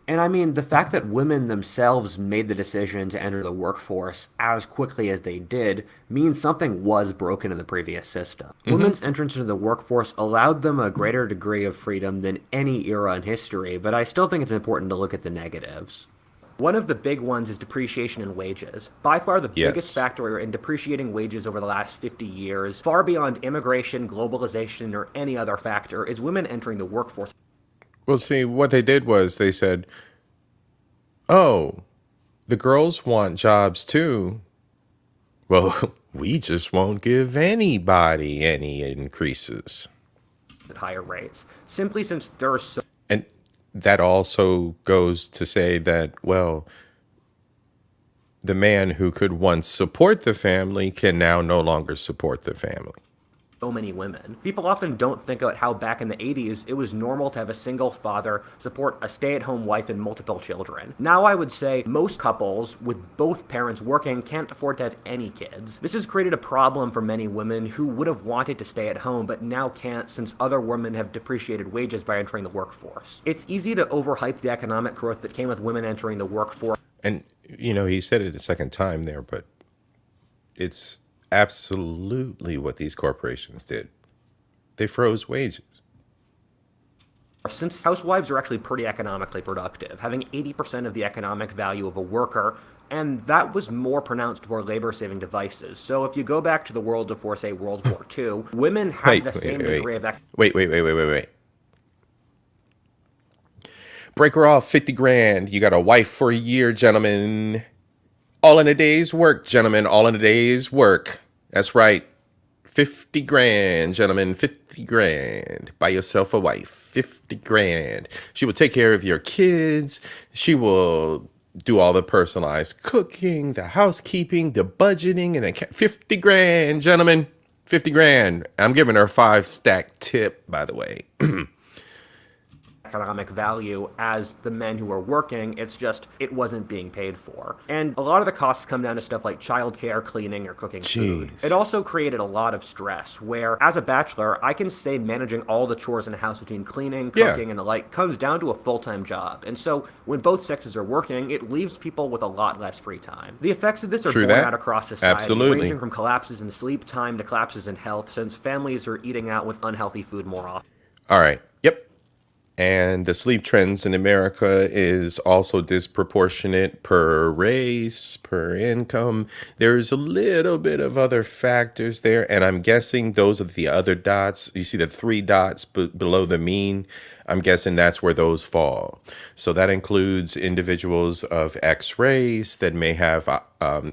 And I mean, the fact that women themselves made the decision to enter the workforce as quickly as they did means something was broken in the previous system. Women's entrance into the workforce allowed them a greater degree of freedom than any era in history, but I still think it's important to look at the negatives. One of the big ones is depreciation in wages. By far the biggest factor in depreciating wages over the last 50 years, far beyond immigration, globalization, or any other factor, is women entering the workforce. Well, see, what they did was they said, oh, the girls want jobs too. Well, we just won't give anybody any increases. At higher rates, simply since there are so And that also goes to say that, well, the man who could once support the family can now no longer support the family. many women. People often don't think about how back in the 80s it was normal to have a single father support a stay-at-home wife and multiple children. Now I would say most couples with both parents working can't afford to have any kids. This has created a problem for many women who would have wanted to stay at home but now can't since other women have depreciated wages by entering the workforce. It's easy to overhype the economic growth that came with women entering the workforce. And, you know, he said it a second time there, but it's absolutely what these corporations did. They froze wages. Since housewives are actually pretty economically productive, having 80% of the economic value of a worker, and that was more pronounced for labor-saving devices. So if you go back to the world before, say, World War II, women had the same degree of... Wait. Break her off 50 grand. You got a wife for a year, gentlemen. All in a day's work, gentlemen. All in a day's work. That's right. 50 grand, gentlemen, 50 grand. Buy yourself a wife, 50 grand. She will take care of your kids. She will do all the personalized cooking, the housekeeping, the budgeting, and 50 grand, gentlemen, 50 grand. I'm giving her a 5-stack tip, by the way. Economic value as the men who were working, it's just, it wasn't being paid for. And a lot of the costs come down to stuff like childcare, cleaning, or cooking food. Jeez. It also created a lot of stress, where as a bachelor, I can say managing all the chores in the house between cleaning, Yeah. cooking, and the like comes down to a full-time job. And so when both sexes are working, it leaves people with a lot less free time. The effects of this are True borne that. out across society, Absolutely. ranging from collapses in sleep time to collapses in health, since families are eating out with unhealthy food more often. All right. Yep. And the sleep trends in America is also disproportionate per race, per income. There's a little bit of other factors there. And I'm guessing those are the other dots. You see the 3 dots below the mean. I'm guessing that's where those fall. So that includes individuals of X race that may have,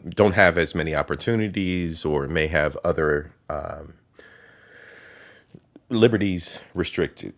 don't have as many opportunities or may have other liberties restricted.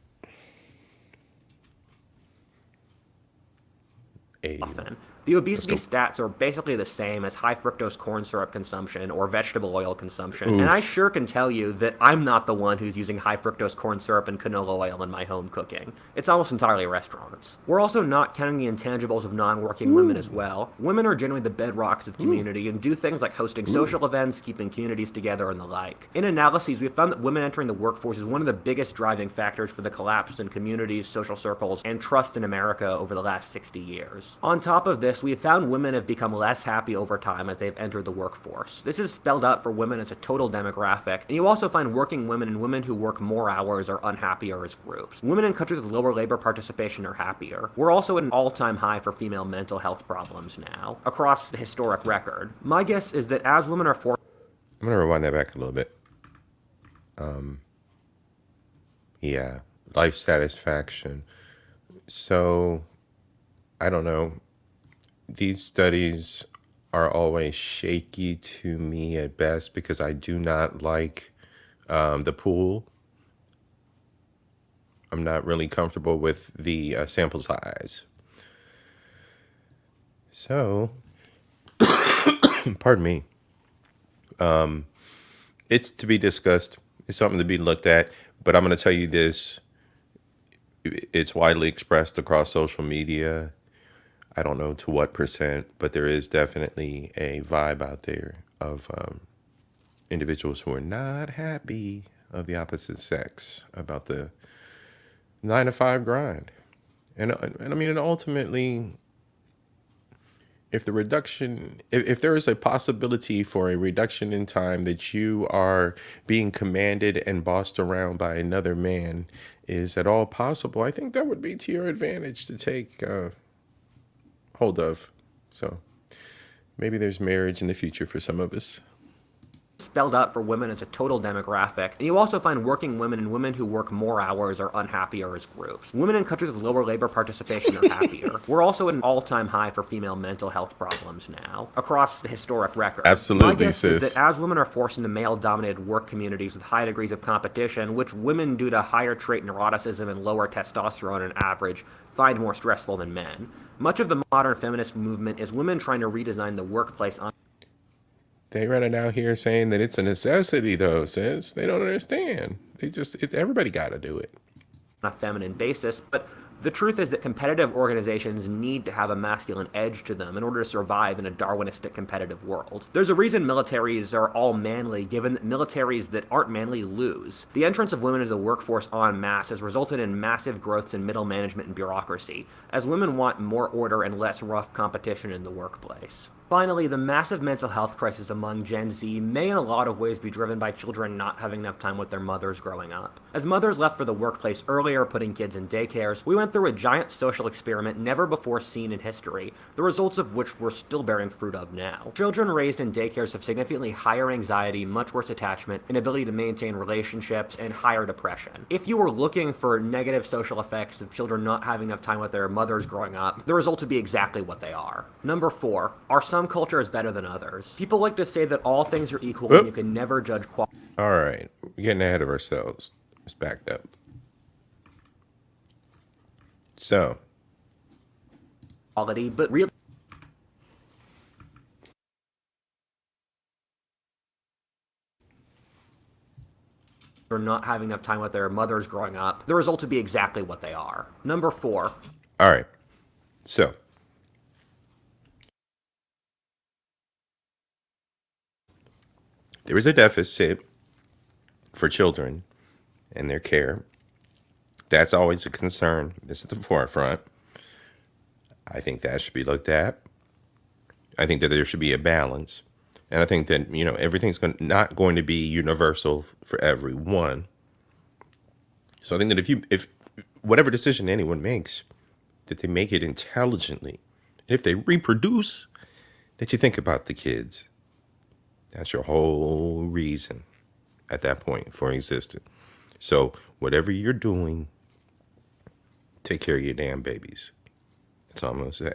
Often. The obesity stats are basically the same as high fructose corn syrup consumption or vegetable oil consumption, and I sure can tell you that I'm not the one who's using high fructose corn syrup and canola oil in my home cooking. It's almost entirely restaurants. We're also not counting the intangibles of non-working women as well. Women are generally the bedrocks of community and do things like hosting social events, keeping communities together, and the like. In analyses, we've found that women entering the workforce is one of the biggest driving factors for the collapse in communities, social circles, and trust in America over the last 60 years. On top of this, we have found women have become less happy over time as they've entered the workforce. This is spelled out for women as a total demographic, and you also find working women and women who work more hours are unhappier as groups. Women in countries with lower labor participation are happier. We're also at an all-time high for female mental health problems now, across the historic record. My guess is that as women are forced... I'm going to rewind that back a little bit. Yeah, life satisfaction. So, I don't know. These studies are always shaky to me at best because I do not like the pool. I'm not really comfortable with the sample size. So, pardon me. It's to be discussed. It's something to be looked at. But I'm going to tell you this. It's widely expressed across social media. I don't know to what percent, but there is definitely a vibe out there of individuals who are not happy of the opposite sex about the 9-to-5 grind. And I mean, and ultimately, if if there is a possibility for a reduction in time that you are being commanded and bossed around by another man is at all possible, I think that would be to your advantage to take hold of. So maybe there's marriage in the future for some of us. Spelled out for women as a total demographic, and you also find working women and women who work more hours are unhappier as groups. Women in countries with lower labor participation are happier. We're also at an all-time high for female mental health problems now, across the historic record. Absolutely, My guess sis. is that as women are forced into male-dominated work communities with high degrees of competition, which women, due to higher trait neuroticism and lower testosterone on average, find more stressful than men. Much of the modern feminist movement is women trying to redesign the workplace on They running out here saying that it's a necessity, though, sis. They don't understand. Everybody got to do it. a feminine basis, but the truth is that competitive organizations need to have a masculine edge to them in order to survive in a Darwinistic competitive world. There's a reason militaries are all manly, given that militaries that aren't manly lose. The entrance of women into the workforce en masse has resulted in massive growths in middle management and bureaucracy, as women want more order and less rough competition in the workplace. Finally, the massive mental health crisis among Gen Z may in a lot of ways be driven by children not having enough time with their mothers growing up. As mothers left for the workplace earlier, putting kids in daycares, we went through a giant social experiment never before seen in history, the results of which we're still bearing fruit of now. Children raised in daycares have significantly higher anxiety, much worse attachment, inability to maintain relationships, and higher depression. If you were looking for negative social effects of children not having enough time with their mothers growing up, the results would be exactly what they are. Number 4, some culture is better than others. People like to say that all things are equal and you can never judge quality. All right, we're getting ahead of ourselves. It's backed up. So, Quality, but really or not having enough time with their mothers growing up, the result would be exactly what they are. Number 4, all right. So, there is a deficit for children and their care. That's always a concern. This is the forefront. I think that should be looked at. I think that there should be a balance. And I think that, everything's not going to be universal for everyone. So I think that if whatever decision anyone makes, that they make it intelligently. And if they reproduce, that you think about the kids. That's your whole reason at that point for existing. So whatever you're doing, take care of your damn babies. That's all I'm going to say.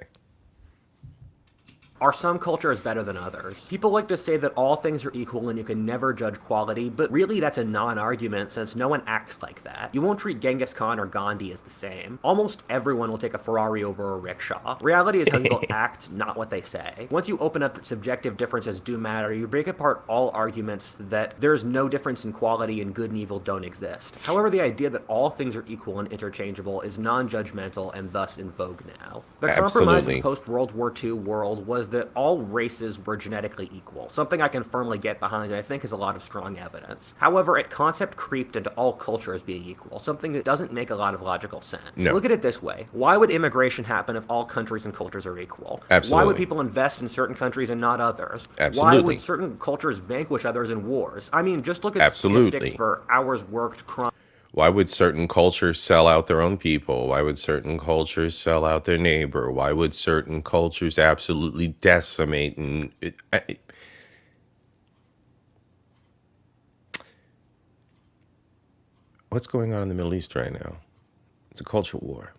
are some cultures better than others? People like to say that all things are equal and you can never judge quality, but really that's a non-argument since no one acts like that. You won't treat Genghis Khan or Gandhi as the same. Almost everyone will take a Ferrari over a rickshaw. Reality is how people act, not what they say. Once you open up that subjective differences do matter, you break apart all arguments that there's no difference in quality and good and evil don't exist. However, the idea that all things are equal and interchangeable is non-judgmental and thus in vogue now. The compromise of Absolutely. the post-World War II world was that all races were genetically equal, something I can firmly get behind and I think is a lot of strong evidence. However, it concept creeped into all cultures being equal, something that doesn't make a lot of logical sense. No. Look at it this way. Why would immigration happen if all countries and cultures are equal? Absolutely. Why would people invest in certain countries and not others? Why Absolutely. would certain cultures vanquish others in wars? I mean, just look at Absolutely. statistics for hours worked, crime. Why would certain cultures sell out their own people? Why would certain cultures sell out their neighbor? Why would certain cultures absolutely decimate? And what's going on in the Middle East right now? It's a culture war.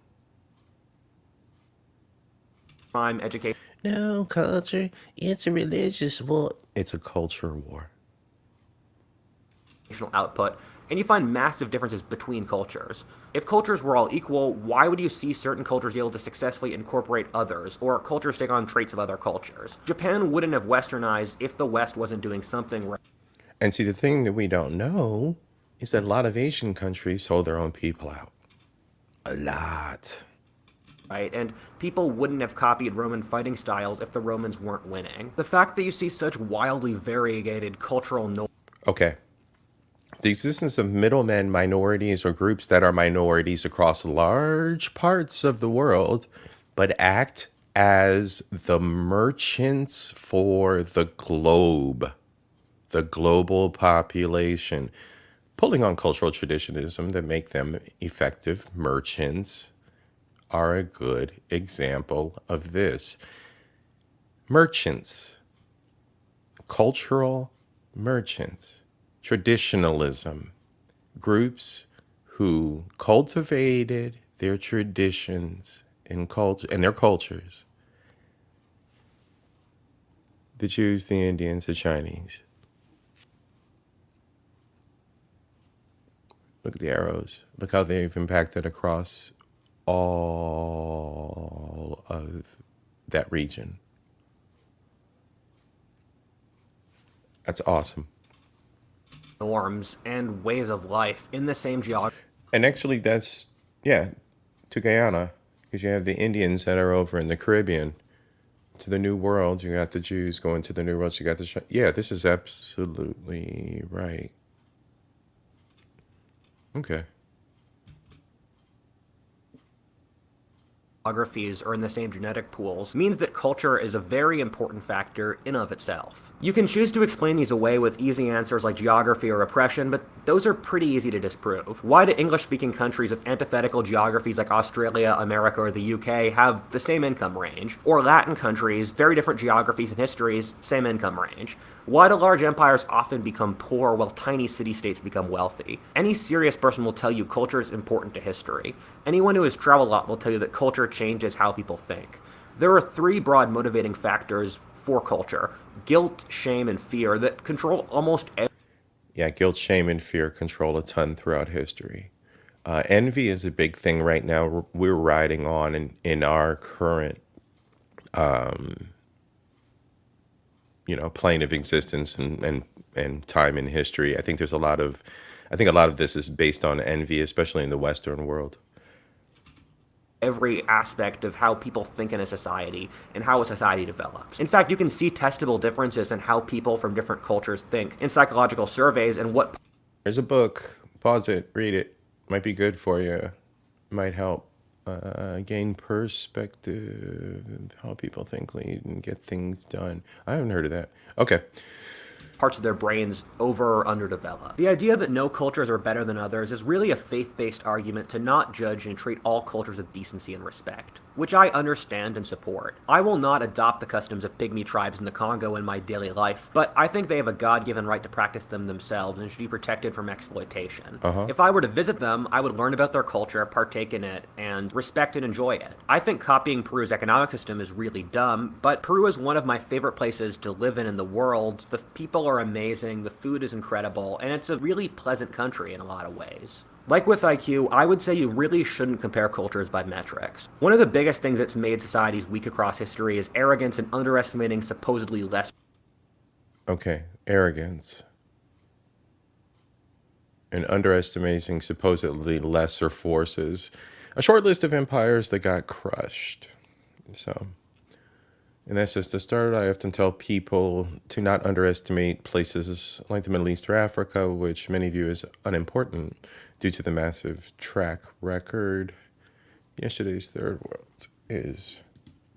Education. No culture. It's a religious war. It's a culture war. Output, and you find massive differences between cultures. If cultures were all equal, why would you see certain cultures able to successfully incorporate others, or cultures take on traits of other cultures? Japan wouldn't have westernized if the West wasn't doing something right. And see, the thing that we don't know is that a lot of Asian countries sold their own people out. A lot. Right? And people wouldn't have copied Roman fighting styles if the Romans weren't winning. The fact that you see such wildly variegated cultural norms. Okay. The existence of middlemen, minorities, or groups that are minorities across large parts of the world, but act as the merchants for the globe, the global population, pulling on cultural traditionism that make them effective merchants, are a good example of this. Merchants, cultural merchants. Traditionalism, groups who cultivated their traditions and their cultures. The Jews, the Indians, the Chinese. Look at the arrows. Look how they've impacted across all of that region. That's awesome. Norms and ways of life in the same geography. And actually, that's, yeah, to Guyana, because you have the Indians that are over in the Caribbean. To the New World, you got the Jews going to the New World. You got the, yeah, this is absolutely right. Okay. Geographies are in the same genetic pools means that culture is a very important factor in of itself. You can choose to explain these away with easy answers like geography or oppression, but those are pretty easy to disprove. Why do English-speaking countries with antithetical geographies like Australia, America, or the UK have the same income range? Or Latin countries, very different geographies and histories, same income range? Why do large empires often become poor while tiny city-states become wealthy? Any serious person will tell you culture is important to history. Anyone who has traveled a lot will tell you that culture changes how people think. There are 3 broad motivating factors for culture: guilt, shame, and fear that control almost every. Yeah, guilt, shame, and fear control a ton throughout history. Envy is a big thing right now. We're riding on in our current, plane of existence and time in history. I think a lot of this is based on envy, especially in the Western world. Every aspect of how people think in a society and how a society develops. In fact, you can see testable differences in how people from different cultures think in psychological surveys and what There's a book. Pause it. Read it. Might be good for you. Might help gain perspective, how people think, lead, and get things done. I haven't heard of that. Okay. parts of their brains over or underdeveloped. The idea that no cultures are better than others is really a faith-based argument to not judge and treat all cultures with decency and respect, which I understand and support. I will not adopt the customs of pygmy tribes in the Congo in my daily life, but I think they have a God-given right to practice them themselves and should be protected from exploitation. If I were to visit them, I would learn about their culture, partake in it, and respect and enjoy it. I think copying Peru's economic system is really dumb, but Peru is one of my favorite places to live in the world. The people are amazing, the food is incredible, and it's a really pleasant country in a lot of ways. Like with IQ, I would say you really shouldn't compare cultures by metrics. One of the biggest things that's made societies weak across history is arrogance and underestimating supposedly less. Okay. Arrogance and underestimating supposedly lesser forces. A short list of empires that got crushed. So, and that's just the start. I often tell people to not underestimate places like the Middle East or Africa, which many view as unimportant due to the massive track record. Yesterday's third world is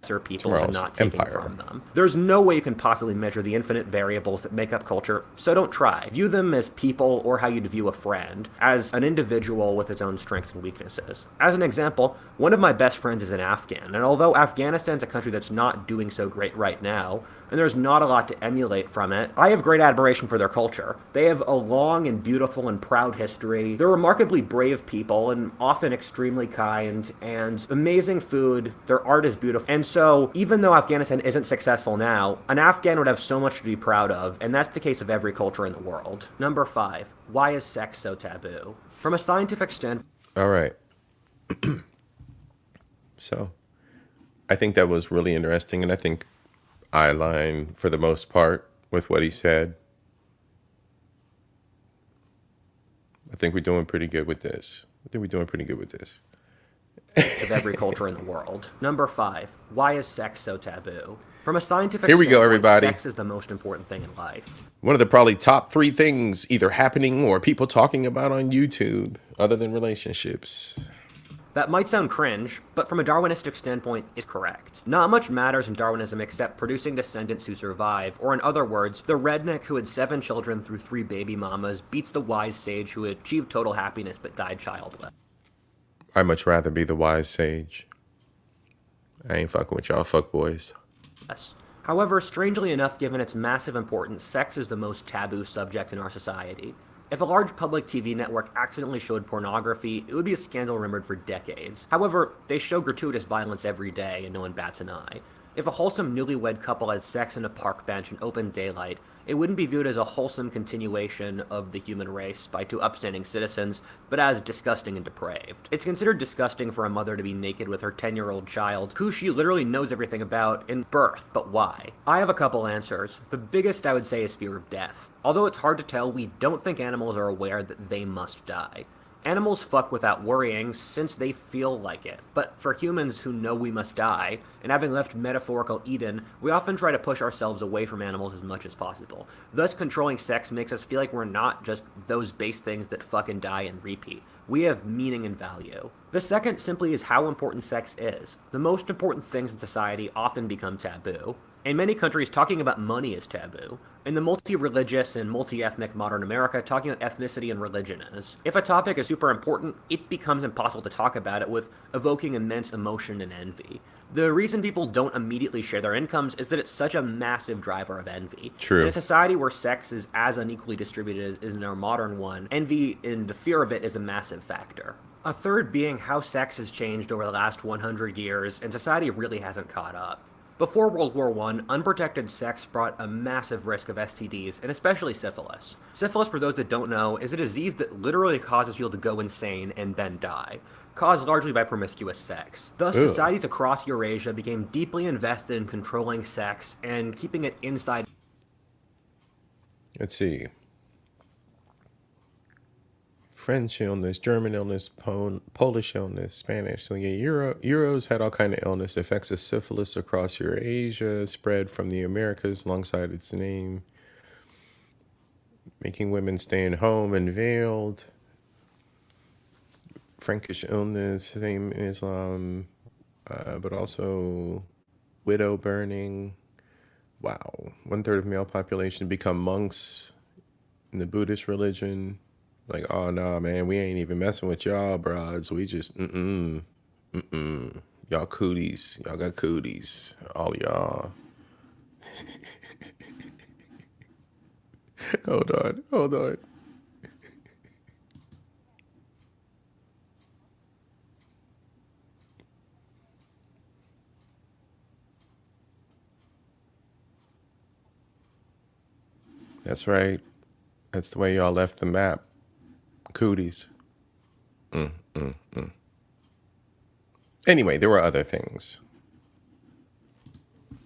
Peoples and tomorrow's not taking empire. from them. There's no way you can possibly measure the infinite variables that make up culture, so don't try. View them as people or how you'd view a friend, as an individual with its own strengths and weaknesses. As an example, one of my best friends is an Afghan, and although Afghanistan's a country that's not doing so great right now, and there's not a lot to emulate from it, I have great admiration for their culture. They have a long and beautiful and proud history. They're remarkably brave people and often extremely kind, and amazing food. Their art is beautiful. And so, even though Afghanistan isn't successful now, an Afghan would have so much to be proud of, and that's the case of every culture in the world. Number 5. Why is sex so taboo? From a scientific standpoint, All right. So, I think that was really interesting, and I think I align for the most part with what he said. I think we're doing pretty good with this. of every culture in the world. Number 5. Why is sex so taboo? From a scientific Here we go, standpoint, everybody. sex is the most important thing in life. One of the probably top 3 things either happening or people talking about on YouTube, other than relationships. That might sound cringe, but from a Darwinistic standpoint, it's correct. Not much matters in Darwinism except producing descendants who survive, or in other words, the redneck who had 7 children through 3 baby mamas beats the wise sage who achieved total happiness but died childless. I'd much rather be the wise sage. I ain't fucking with y'all fuckboys. However, strangely enough, given its massive importance, sex is the most taboo subject in our society. If a large public TV network accidentally showed pornography, it would be a scandal remembered for decades. However, they show gratuitous violence every day and no one bats an eye. If a wholesome newlywed couple had sex on a park bench in open daylight, it wouldn't be viewed as a wholesome continuation of the human race by 2 upstanding citizens, but as disgusting and depraved. It's considered disgusting for a mother to be naked with her 10-year-old child, who she literally knows everything about in birth, but why? I have a couple answers. The biggest I would say is fear of death. Although it's hard to tell, we don't think animals are aware that they must die. Animals fuck without worrying since they feel like it. But for humans who know we must die, and having left metaphorical Eden, we often try to push ourselves away from animals as much as possible. Thus, controlling sex makes us feel like we're not just those base things that fuck and die and repeat. We have meaning and value. The second simply is how important sex is. The most important things in society often become taboo. In many countries, talking about money is taboo. In the multi-religious and multi-ethnic modern America, talking about ethnicity and religion is. If a topic is super important, it becomes impossible to talk about it with evoking immense emotion and envy. The reason people don't immediately share their incomes is that it's such a massive driver of envy. True. In a society where sex is as unequally distributed as in our modern one, envy and the fear of it is a massive factor. A third being how sex has changed over the last 100 years, and society really hasn't caught up. Before World War I, unprotected sex brought a massive risk of STDs, and especially syphilis. Syphilis, for those that don't know, is a disease that literally causes people to go insane and then die, caused largely by promiscuous sex. Thus, Ugh. societies across Eurasia became deeply invested in controlling sex and keeping it inside. Let's see. French illness, German illness, Polish illness, Spanish. So yeah, Euros had all kind of illness. Effects of syphilis across Eurasia spread from the Americas alongside its name, making women stay in home and veiled. Frankish illness, same in Islam, but also widow burning. Wow, 1/3 of male population become monks in the Buddhist religion. Like, oh no, man, we ain't even messing with y'all, broads. We just y'all cooties, y'all got cooties, all y'all. Hold on. That's right. That's the way y'all left the map. Cooties. Anyway, there were other things.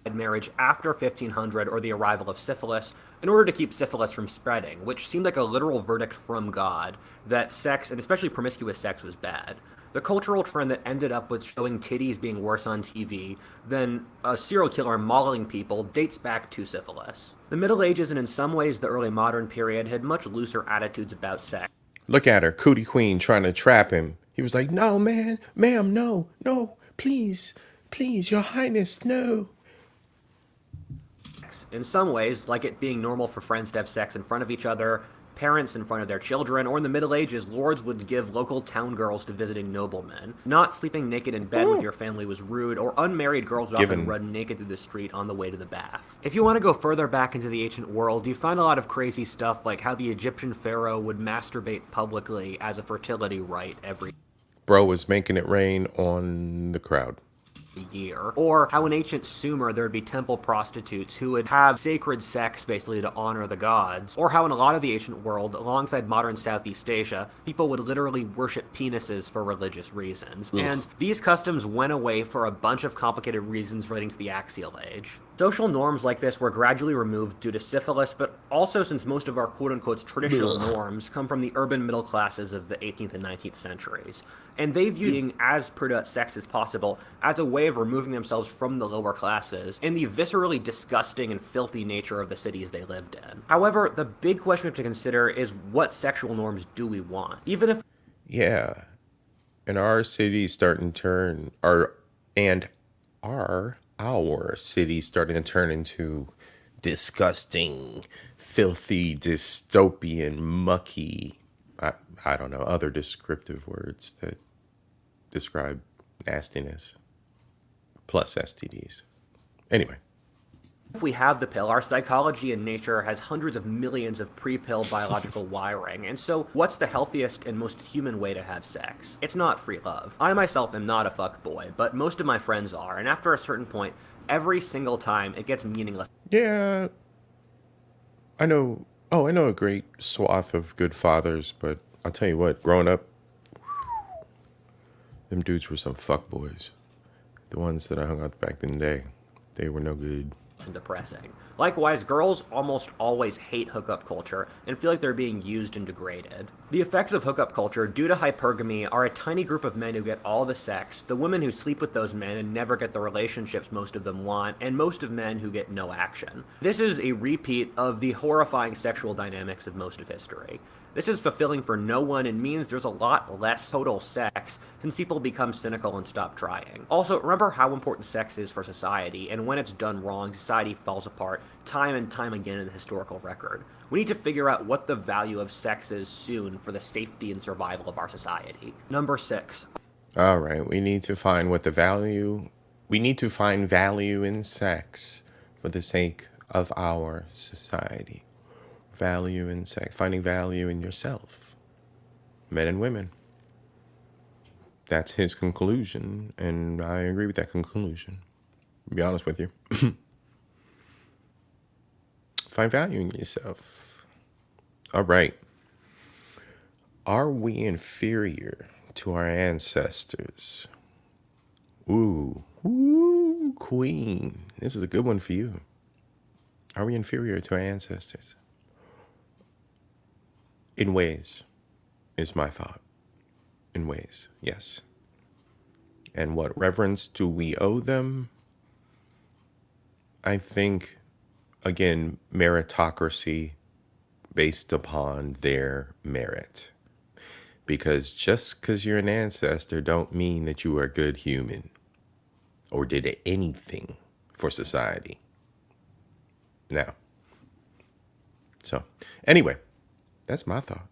Marriage after 1500 or the arrival of syphilis in order to keep syphilis from spreading, which seemed like a literal verdict from God that sex, and especially promiscuous sex, was bad. The cultural trend that ended up with showing titties being worse on TV than a serial killer mauling people dates back to syphilis. The Middle Ages and in some ways the early modern period had much looser attitudes about sex. Look at her, Cootie Queen, trying to trap him. He was like, no, man, ma'am, no, no, please, please, your highness, no. In some ways, like it being normal for friends to have sex in front of each other, parents in front of their children, or in the Middle Ages, lords would give local town girls to visiting noblemen. Not sleeping naked in bed with your family was rude, or unmarried girls would often run naked through the street on the way to the bath. If you want to go further back into the ancient world, you find a lot of crazy stuff like how the Egyptian pharaoh would masturbate publicly as a fertility rite every Bro was making it rain on the crowd. year. Or how in ancient Sumer there would be temple prostitutes who would have sacred sex basically to honor the gods. Or how in a lot of the ancient world, alongside modern Southeast Asia, people would literally worship penises for religious reasons. Ugh. And these customs went away for a bunch of complicated reasons relating to the Axial Age. Social norms like this were gradually removed due to syphilis, but also since most of our quote-unquote traditional norms come from the urban middle classes of the 18th and 19th centuries. And they view being as prude sex as possible as a way of removing themselves from the lower classes and the viscerally disgusting and filthy nature of the cities they lived in. However, the big question we have to consider is what sexual norms do we want? Even if Yeah. And our cities starting to turn our city starting to turn into disgusting, filthy, dystopian, mucky, I don't know, other descriptive words that describe nastiness plus STDs. Anyway. if we have the pill, our psychology and nature has hundreds of millions of pre-pill biological wiring, and so what's the healthiest and most human way to have sex? It's not free love. I myself am not a fuckboy, but most of my friends are, and after a certain point, every single time it gets meaningless. Yeah, I know. Oh, I know a great swath of good fathers, but I'll tell you what, growing up, them dudes were some fuckboys. The ones that I hung out back in the day, they were no good. And depressing. Likewise, girls almost always hate hookup culture and feel like they're being used and degraded. The effects of hookup culture due to hypergamy are a tiny group of men who get all the sex, the women who sleep with those men and never get the relationships most of them want, and most of men who get no action. This is a repeat of the horrifying sexual dynamics of most of history. This is fulfilling for no one and means there's a lot less total sex since people become cynical and stop trying. Also, remember how important sex is for society, and when it's done wrong, society falls apart time and time again in the historical record. We need to figure out what the value of sex is soon for the safety and survival of our society. Number 6. All right, we need to find value in sex for the sake of our society. Value in sex, finding value in yourself, men and women. That's his conclusion, and I agree with that conclusion. to be honest with you. Find value in yourself. All right. Are we inferior to our ancestors? Ooh, queen. This is a good one for you. Are we inferior to our ancestors? In ways, is my thought. In ways, yes. And what reverence do we owe them? I think, again, meritocracy based upon their merit. Because just because you're an ancestor don't mean that you are a good human or did anything for society. Now, so anyway, that's my thought.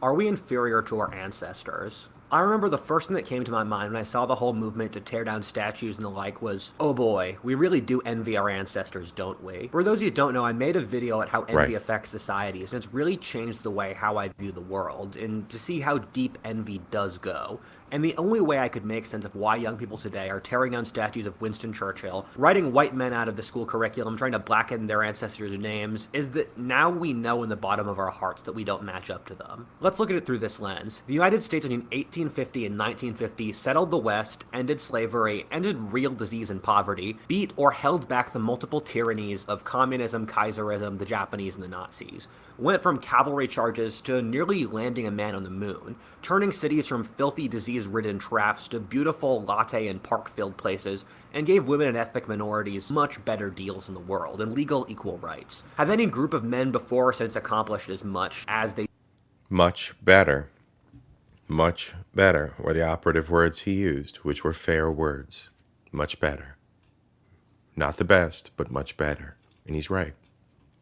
Are we inferior to our ancestors? I remember the first thing that came to my mind when I saw the whole movement to tear down statues and the like was, oh boy, we really do envy our ancestors, don't we? For those of you who don't know, I made a video at how envy Right. affects societies, and it's really changed the way how I view the world, and to see how deep envy does go. And the only way I could make sense of why young people today are tearing down statues of Winston Churchill, writing white men out of the school curriculum, trying to blacken their ancestors' names, is that now we know in the bottom of our hearts that we don't match up to them. Let's look at it through this lens. The United States between 1850 and 1950 settled the West, ended slavery, ended real disease and poverty, beat or held back the multiple tyrannies of communism, Kaiserism, the Japanese, and the Nazis, went from cavalry charges to nearly landing a man on the moon, turning cities from filthy, disease-ridden traps to beautiful latte and park-filled places, and gave women and ethnic minorities much better deals in the world and legal equal rights. Have any group of men before or since accomplished as much as they Much better. Much better were the operative words he used, which were fair words. Much better. Not the best, but much better. And he's right.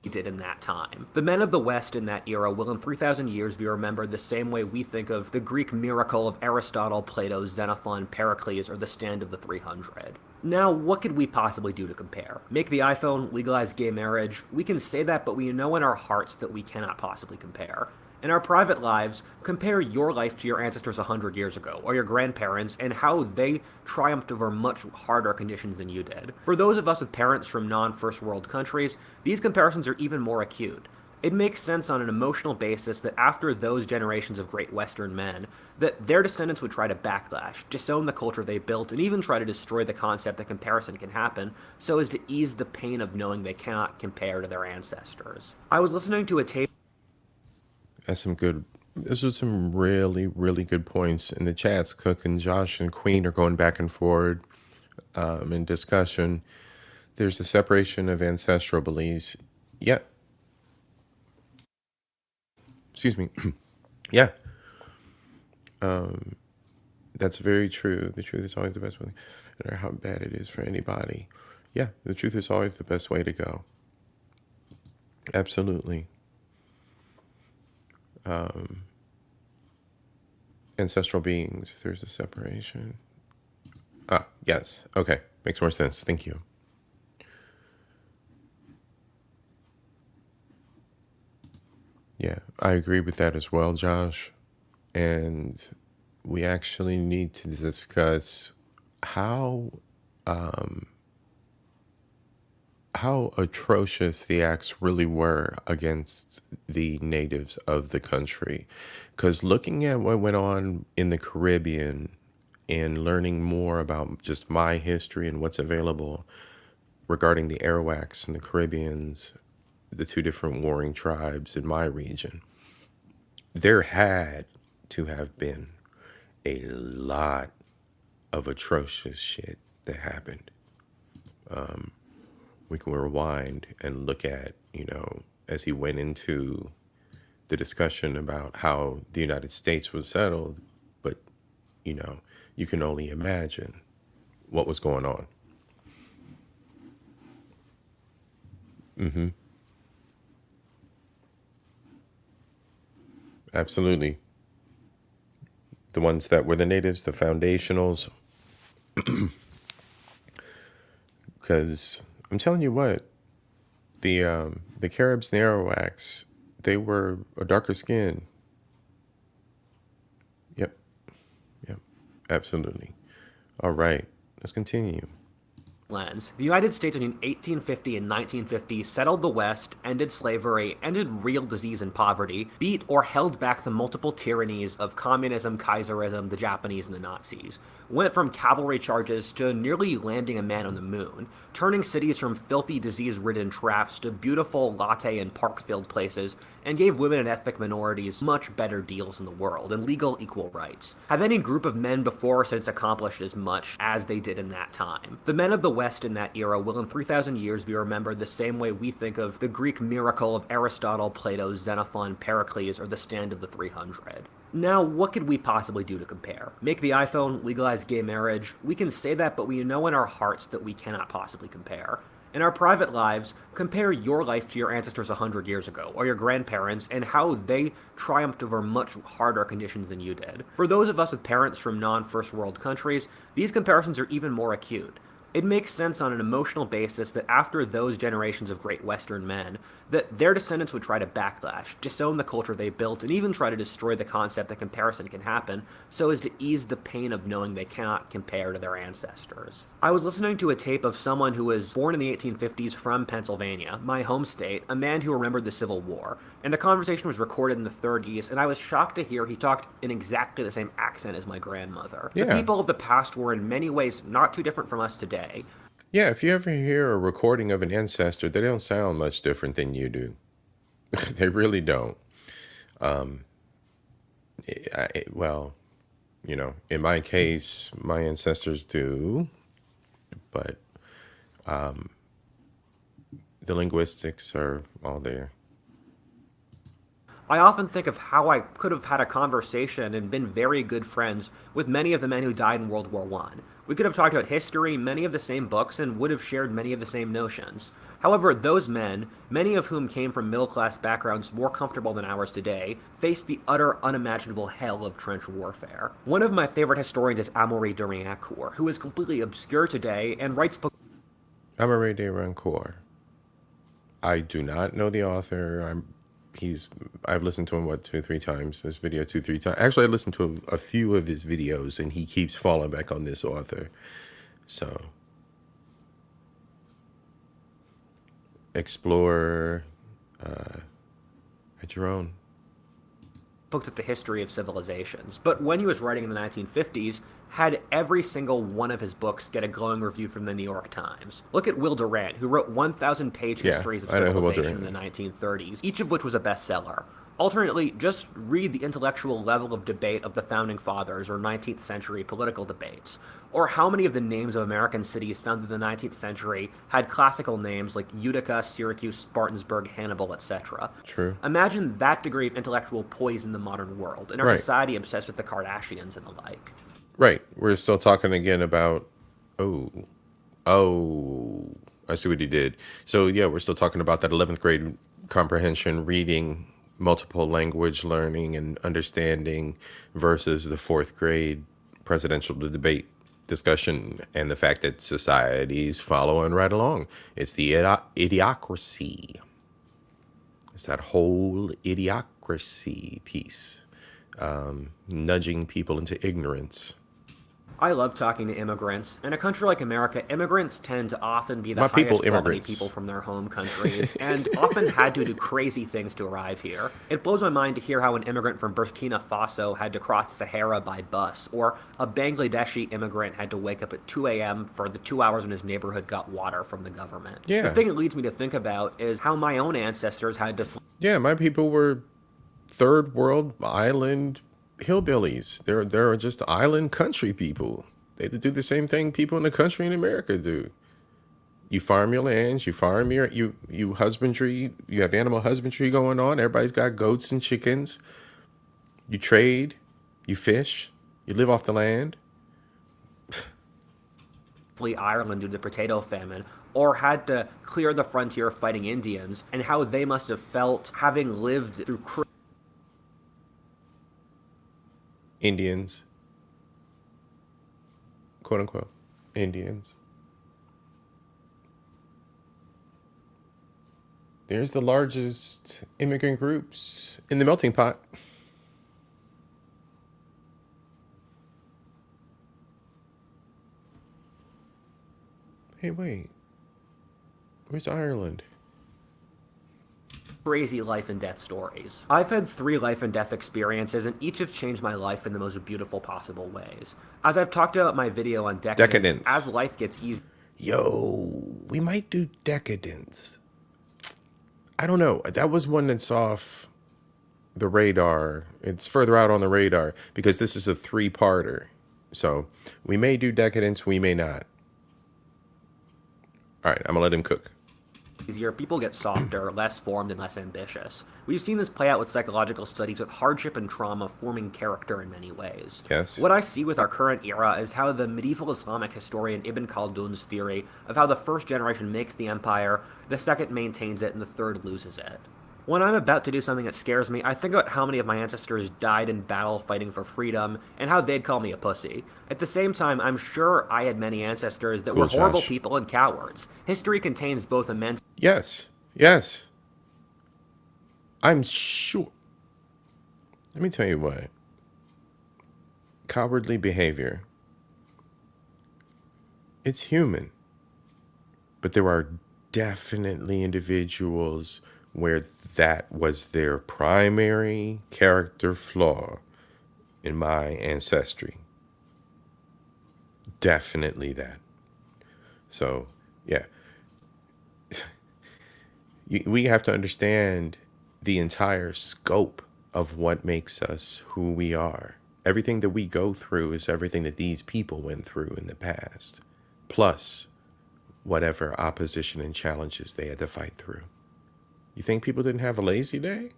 did in that time? The men of the West in that era will in 3,000 years be remembered the same way we think of the Greek miracle of Aristotle, Plato, Xenophon, Pericles, or the Stand of the 300. Now, what could we possibly do to compare? Make the iPhone, legalize gay marriage? We can say that, but we know in our hearts that we cannot possibly compare. In our private lives, compare your life to your ancestors 100 years ago, or your grandparents, and how they triumphed over much harder conditions than you did. For those of us with parents from non-first world countries, these comparisons are even more acute. It makes sense on an emotional basis that after those generations of great Western men, that their descendants would try to backlash, disown the culture they built, and even try to destroy the concept that comparison can happen, so as to ease the pain of knowing they cannot compare to their ancestors. I was listening to a tape. That's some good. Those are some really, really good points in the chats. Cook and Josh and Queen are going back and forward in discussion. There's a separation of ancestral beliefs. Yeah. Excuse me. Yeah. That's very true. The truth is always the best way, no matter how bad it is for anybody. Yeah, the truth is always the best way to go. Absolutely. Ancestral beings, there's a separation. Ah, yes. Okay. Makes more sense. Thank you. Yeah, I agree with that as well, Josh. And we actually need to discuss how how atrocious the acts really were against the natives of the country. Because looking at what went on in the Caribbean and learning more about just my history and what's available regarding the Arawaks and the Caribbeans, the two different warring tribes in my region, there had to have been a lot of atrocious shit that happened. We can rewind and look at, as he went into the discussion about how the United States was settled, but, you can only imagine what was going on. Absolutely. The ones that were the natives, the foundationals, because I'm telling you what, the Caribs and the Arawaks, they were a darker skin. Yep, yep, absolutely. All right, let's continue. lens. The United States between 1850 and 1950 settled the West, ended slavery, ended real disease and poverty, beat or held back the multiple tyrannies of communism, Kaiserism, the Japanese, and the Nazis, went from cavalry charges to nearly landing a man on the moon, turning cities from filthy, disease-ridden traps to beautiful latte and park-filled places, and gave women and ethnic minorities much better deals in the world and legal equal rights. Have any group of men before or since accomplished as much as they did in that time? The men of the West in that era will in 3,000 years be remembered the same way we think of the Greek miracle of Aristotle, Plato, Xenophon, Pericles, or the Stand of the 300. Now, what could we possibly do to compare? Make the iPhone, legalize gay marriage? We can say that, but we know in our hearts that we cannot possibly compare. In our private lives, compare your life to your ancestors 100 years ago, or your grandparents, and how they triumphed over much harder conditions than you did. For those of us with parents from non-first world countries, these comparisons are even more acute. It makes sense on an emotional basis that after those generations of great Western men, that their descendants would try to backlash, disown the culture they built, and even try to destroy the concept that comparison can happen, so as to ease the pain of knowing they cannot compare to their ancestors. I was listening to a tape of someone who was born in the 1850s from Pennsylvania, my home state, a man who remembered the Civil War, and the conversation was recorded in the 30s, and I was shocked to hear he talked in exactly the same accent as my grandmother. The Yeah. people of the past were in many ways not too different from us today. Yeah, if you ever hear a recording of an ancestor, they don't sound much different than you do. They really don't. Well, in my case, my ancestors do, but the linguistics are all there. I often think of how I could have had a conversation and been very good friends with many of the men who died in World War I. We could have talked about history, many of the same books, and would have shared many of the same notions. However, those men, many of whom came from middle-class backgrounds more comfortable than ours today, faced the utter unimaginable hell of trench warfare. One of my favorite historians is Amaury de Riencourt, who is completely obscure today and writes books. Amaury de Rancourt. I do not know the author. I've listened to him, 2-3 times, this video 2-3 times. Actually, I listened to a few of his videos, and he keeps falling back on this author. So, explore at your own. Books at the history of civilizations, but when he was writing in the 1950s, had every single one of his books get a glowing review from the New York Times. Look at Will Durant, who wrote 1,000-page histories of civilization in the 1930s, each of which was a bestseller. Alternately, just read the intellectual level of debate of the Founding Fathers or 19th century political debates. Or how many of the names of American cities founded in the 19th century had classical names like Utica, Syracuse, Spartansburg, Hannibal, etc. True. Imagine that degree of intellectual poise in the modern world, in our society obsessed with the Kardashians and the like. Right. We're still talking again about, oh, I see what he did. So, yeah, we're still talking about that 11th grade comprehension, reading, multiple language learning and understanding versus the 4th grade presidential debate discussion and the fact that society's following right along. It's the idiocracy. It's that whole idiocracy piece, nudging people into ignorance. I love talking to immigrants. In a country like America, immigrants tend to often be the highest quality people from their home countries, and often had to do crazy things to arrive here. It blows my mind to hear how an immigrant from Burkina Faso had to cross the Sahara by bus, or a Bangladeshi immigrant had to wake up at 2 a.m. for the 2 hours when his neighborhood got water from the government. Yeah. The thing it leads me to think about is how my own ancestors had to... Yeah, my people were third world island hillbillies. They're just island country people. They do the same thing people in the country in America do. You farm your lands, you farm you husbandry, you have animal husbandry going on. Everybody's got goats and chickens. You trade, you fish, you live off the land. Ireland due to the potato famine, or had to clear the frontier fighting Indians, and how they must have felt having lived through Indians, quote unquote, Indians. There's the largest immigrant groups in the melting pot. Hey, wait. Where's Ireland? Crazy life and death stories. I've had 3 life and death experiences, and each have changed my life in the most beautiful possible ways. As I've talked about in my video on decadence, as Decadence. life gets easier, Yo, we might do decadence. I don't know. That was one that's off the radar. It's further out on the radar because this is a 3-parter. So we may do decadence, we may not. All right, I'm gonna let him cook. people get softer, less formed, and less ambitious. We've seen this play out with psychological studies with hardship and trauma forming character in many ways. Yes. What I see with our current era is how the medieval Islamic historian Ibn Khaldun's theory of how the first generation makes the empire, the second maintains it, and the third loses it. When I'm about to do something that scares me, I think about how many of my ancestors died in battle fighting for freedom, and how they'd call me a pussy. At the same time, I'm sure I had many ancestors that Cool, were horrible Josh. people and cowards. History contains both immense Yes. Yes. I'm sure. Let me tell you what. Cowardly behavior. It's human. But there are definitely individuals where that was their primary character flaw in my ancestry. Definitely that. So, yeah. We have to understand the entire scope of what makes us who we are. Everything that we go through is everything that these people went through in the past, plus whatever opposition and challenges they had to fight through. You think people didn't have a lazy day?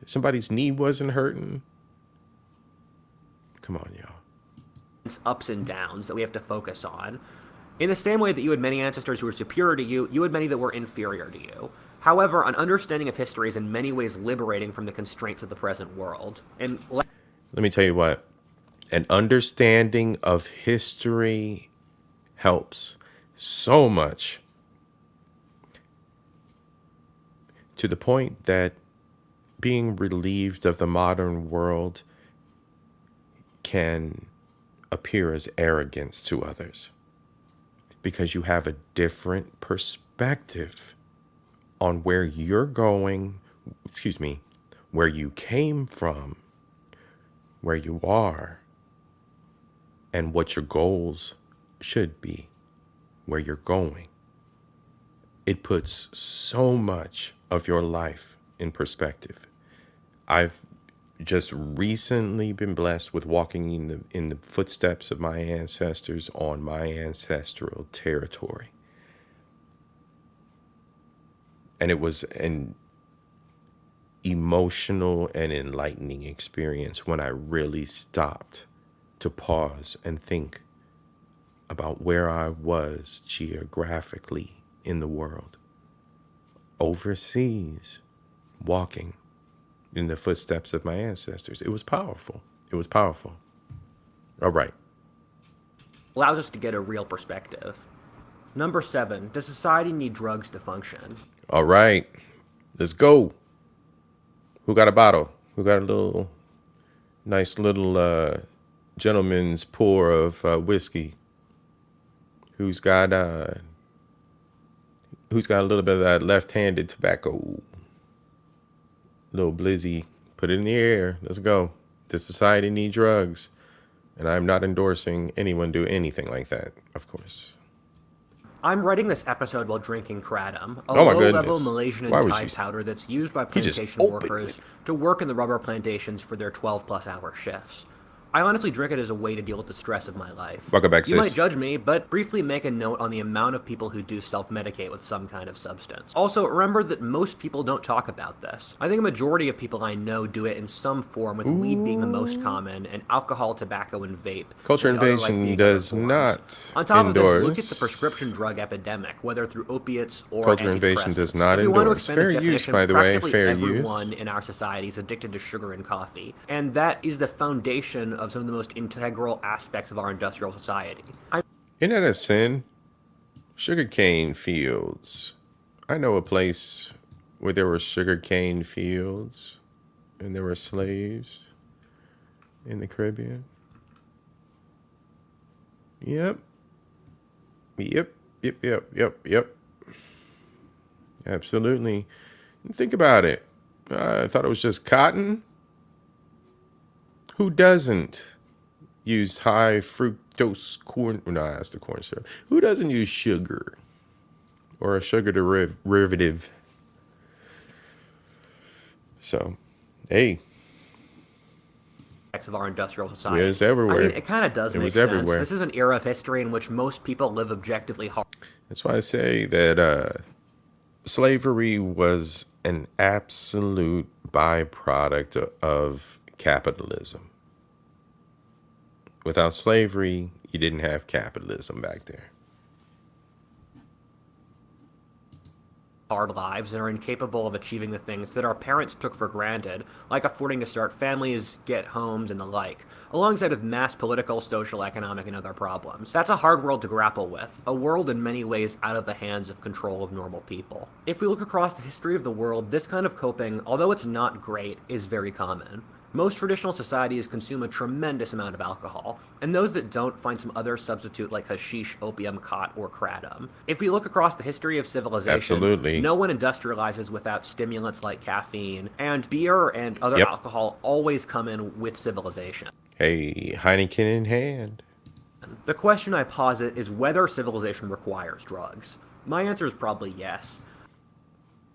Somebody's knee wasn't hurting? Come on, y'all. ups and downs that we have to focus on. In the same way that you had many ancestors who were superior to you, you had many that were inferior to you. However, an understanding of history is in many ways liberating from the constraints of the present world. And Let me tell you what, an understanding of history helps so much to the point that being relieved of the modern world can appear as arrogance to others because you have a different perspective on where you're going, where you came from, where you are, and what your goals should be, where you're going. It puts so much of your life in perspective. I've just recently been blessed with walking in the footsteps of my ancestors on my ancestral territory. And it was an emotional and enlightening experience when I really stopped to pause and think about where I was geographically in the world. Overseas, walking in the footsteps of my ancestors. It was powerful. It was powerful. All right. allows us to get a real perspective. Number 7, does society need drugs to function? All right. Let's go. Who got a bottle? Who got a little nice little gentleman's pour of whiskey? Who's got a little bit of that left-handed tobacco? Little blizzy. Put it in the air. Let's go. Does society need drugs? And I'm not endorsing anyone do anything like that, of course. I'm writing this episode while drinking kratom, a Oh my low-level goodness. Malaysian Why and would Thai you? powder that's used by He just plantation opened workers it. to work in the rubber plantations for their 12-plus hour shifts. I honestly drink it as a way to deal with the stress of my life. Welcome back, You might sis. judge me, but briefly make a note on the amount of people who do self-medicate with some kind of substance. Also, remember that most people don't talk about this. I think a majority of people I know do it in some form, with weed being the most common, and alcohol, tobacco, and vape. Culture and other like Invasion being other does forms. not On top of this, look at the endorse. prescription drug epidemic, whether through opiates or Culture Invasion does antidepressants. not If you want to endorse. expand this Fair use, definition, by the way. practically Fair everyone use. in our society is addicted to sugar and coffee, and that is the foundation of some of the most integral aspects of our industrial society. Isn't that a sin? Sugarcane fields. I know a place where there were sugarcane fields and there were slaves in the Caribbean. Yep. Yep. Yep. Absolutely. Think about it. I thought it was just cotton. Who doesn't use high fructose corn? No, that's the corn syrup. Who doesn't use sugar or a sugar derivative? So, hey, of our industrial yeah, society. it's I mean, everywhere. it kind of does It make was sense. everywhere. This is an era of history in which most people live objectively hard. That's why I say that slavery was an absolute byproduct of capitalism. Without slavery, you didn't have capitalism back there. Hard lives and are incapable of achieving the things that our parents took for granted, like affording to start families, get homes, and the like, alongside of mass political, social, economic, and other problems. That's a hard world to grapple with, a world in many ways out of the hands of control of normal people. If we look across the history of the world, this kind of coping, although it's not great, is very common. Most traditional societies consume a tremendous amount of alcohol, and those that don't find some other substitute like hashish, opium, khat, or kratom. If we look across the history of civilization, Absolutely. no one industrializes without stimulants like caffeine, and beer and other Yep. alcohol always come in with civilization. Hey, Heineken in hand. The question I posit is whether civilization requires drugs. My answer is probably yes.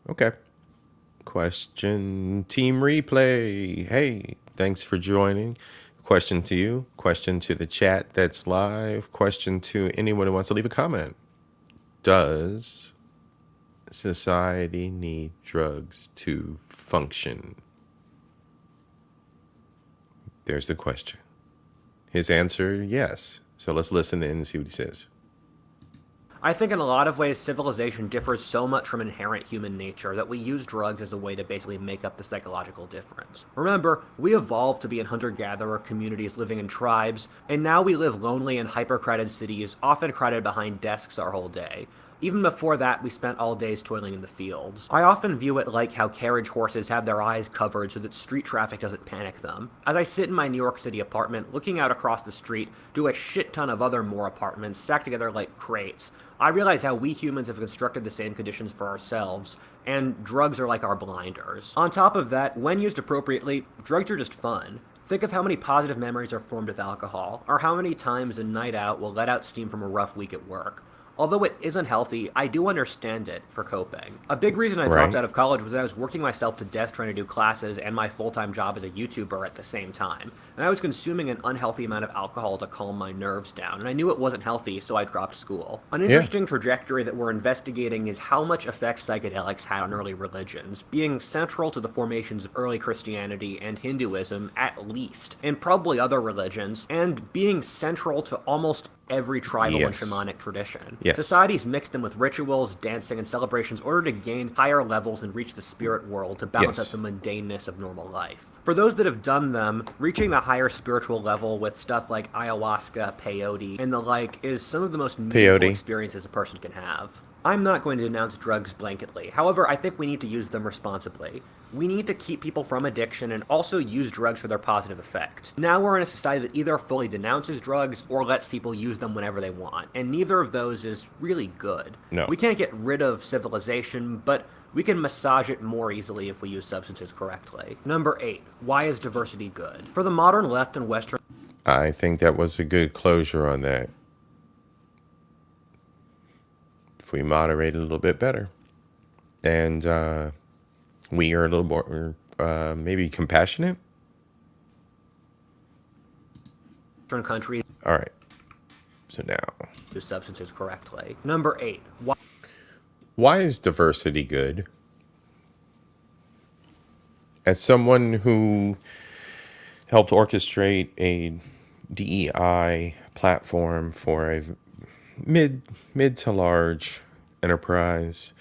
Okay. Question team replay. Hey, thanks for joining. Question to you. Question to the chat that's live. Question to anyone who wants to leave a comment. Does society need drugs to function? There's the question. His answer, yes. So let's listen in and see what he says. I think in a lot of ways, civilization differs so much from inherent human nature that we use drugs as a way to basically make up the psychological difference. Remember, we evolved to be in hunter-gatherer communities living in tribes, and now we live lonely in hyper-crowded cities, often crowded behind desks our whole day. Even before that, we spent all days toiling in the fields. I often view it like how carriage horses have their eyes covered so that street traffic doesn't panic them. As I sit in my New York City apartment, looking out across the street to a shit ton of other more apartments stacked together like crates, I realize how we humans have constructed the same conditions for ourselves, and drugs are like our blinders. On top of that, when used appropriately, drugs are just fun. Think of how many positive memories are formed with alcohol, or how many times a night out will let out steam from a rough week at work. Although it isn't healthy, I do understand it for coping. A big reason I dropped Right? out of college was that I was working myself to death trying to do classes and my full-time job as a YouTuber at the same time. And I was consuming an unhealthy amount of alcohol to calm my nerves down, and I knew it wasn't healthy, so I dropped school. An Yeah. interesting trajectory that we're investigating is how much effect psychedelics had on early religions, being central to the formations of early Christianity and Hinduism at least, and probably other religions, and being central to almost every tribal and Yes. shamanic tradition. Yes. Societies mix them with rituals, dancing, and celebrations in order to gain higher levels and reach the spirit world to balance Yes. out the mundaneness of normal life. For those that have done them, reaching the higher spiritual level with stuff like ayahuasca, peyote, and the like is some of the most meaningful Peyote. experiences a person can have. I'm not going to denounce drugs blanketly. However, I think we need to use them responsibly. We need to keep people from addiction and also use drugs for their positive effect. Now we're in a society that either fully denounces drugs or lets people use them whenever they want, and neither of those is really good. No. We can't get rid of civilization, but we can massage it more easily if we use substances correctly. Number 8. Why is diversity good? For the modern left and Western I think that was a good closure on that. If we moderate a little bit better. And we are a little more maybe compassionate. countries All right. So now, use substances correctly. Number 8. why is diversity good? As someone who helped orchestrate a DEI platform for a mid to large enterprise,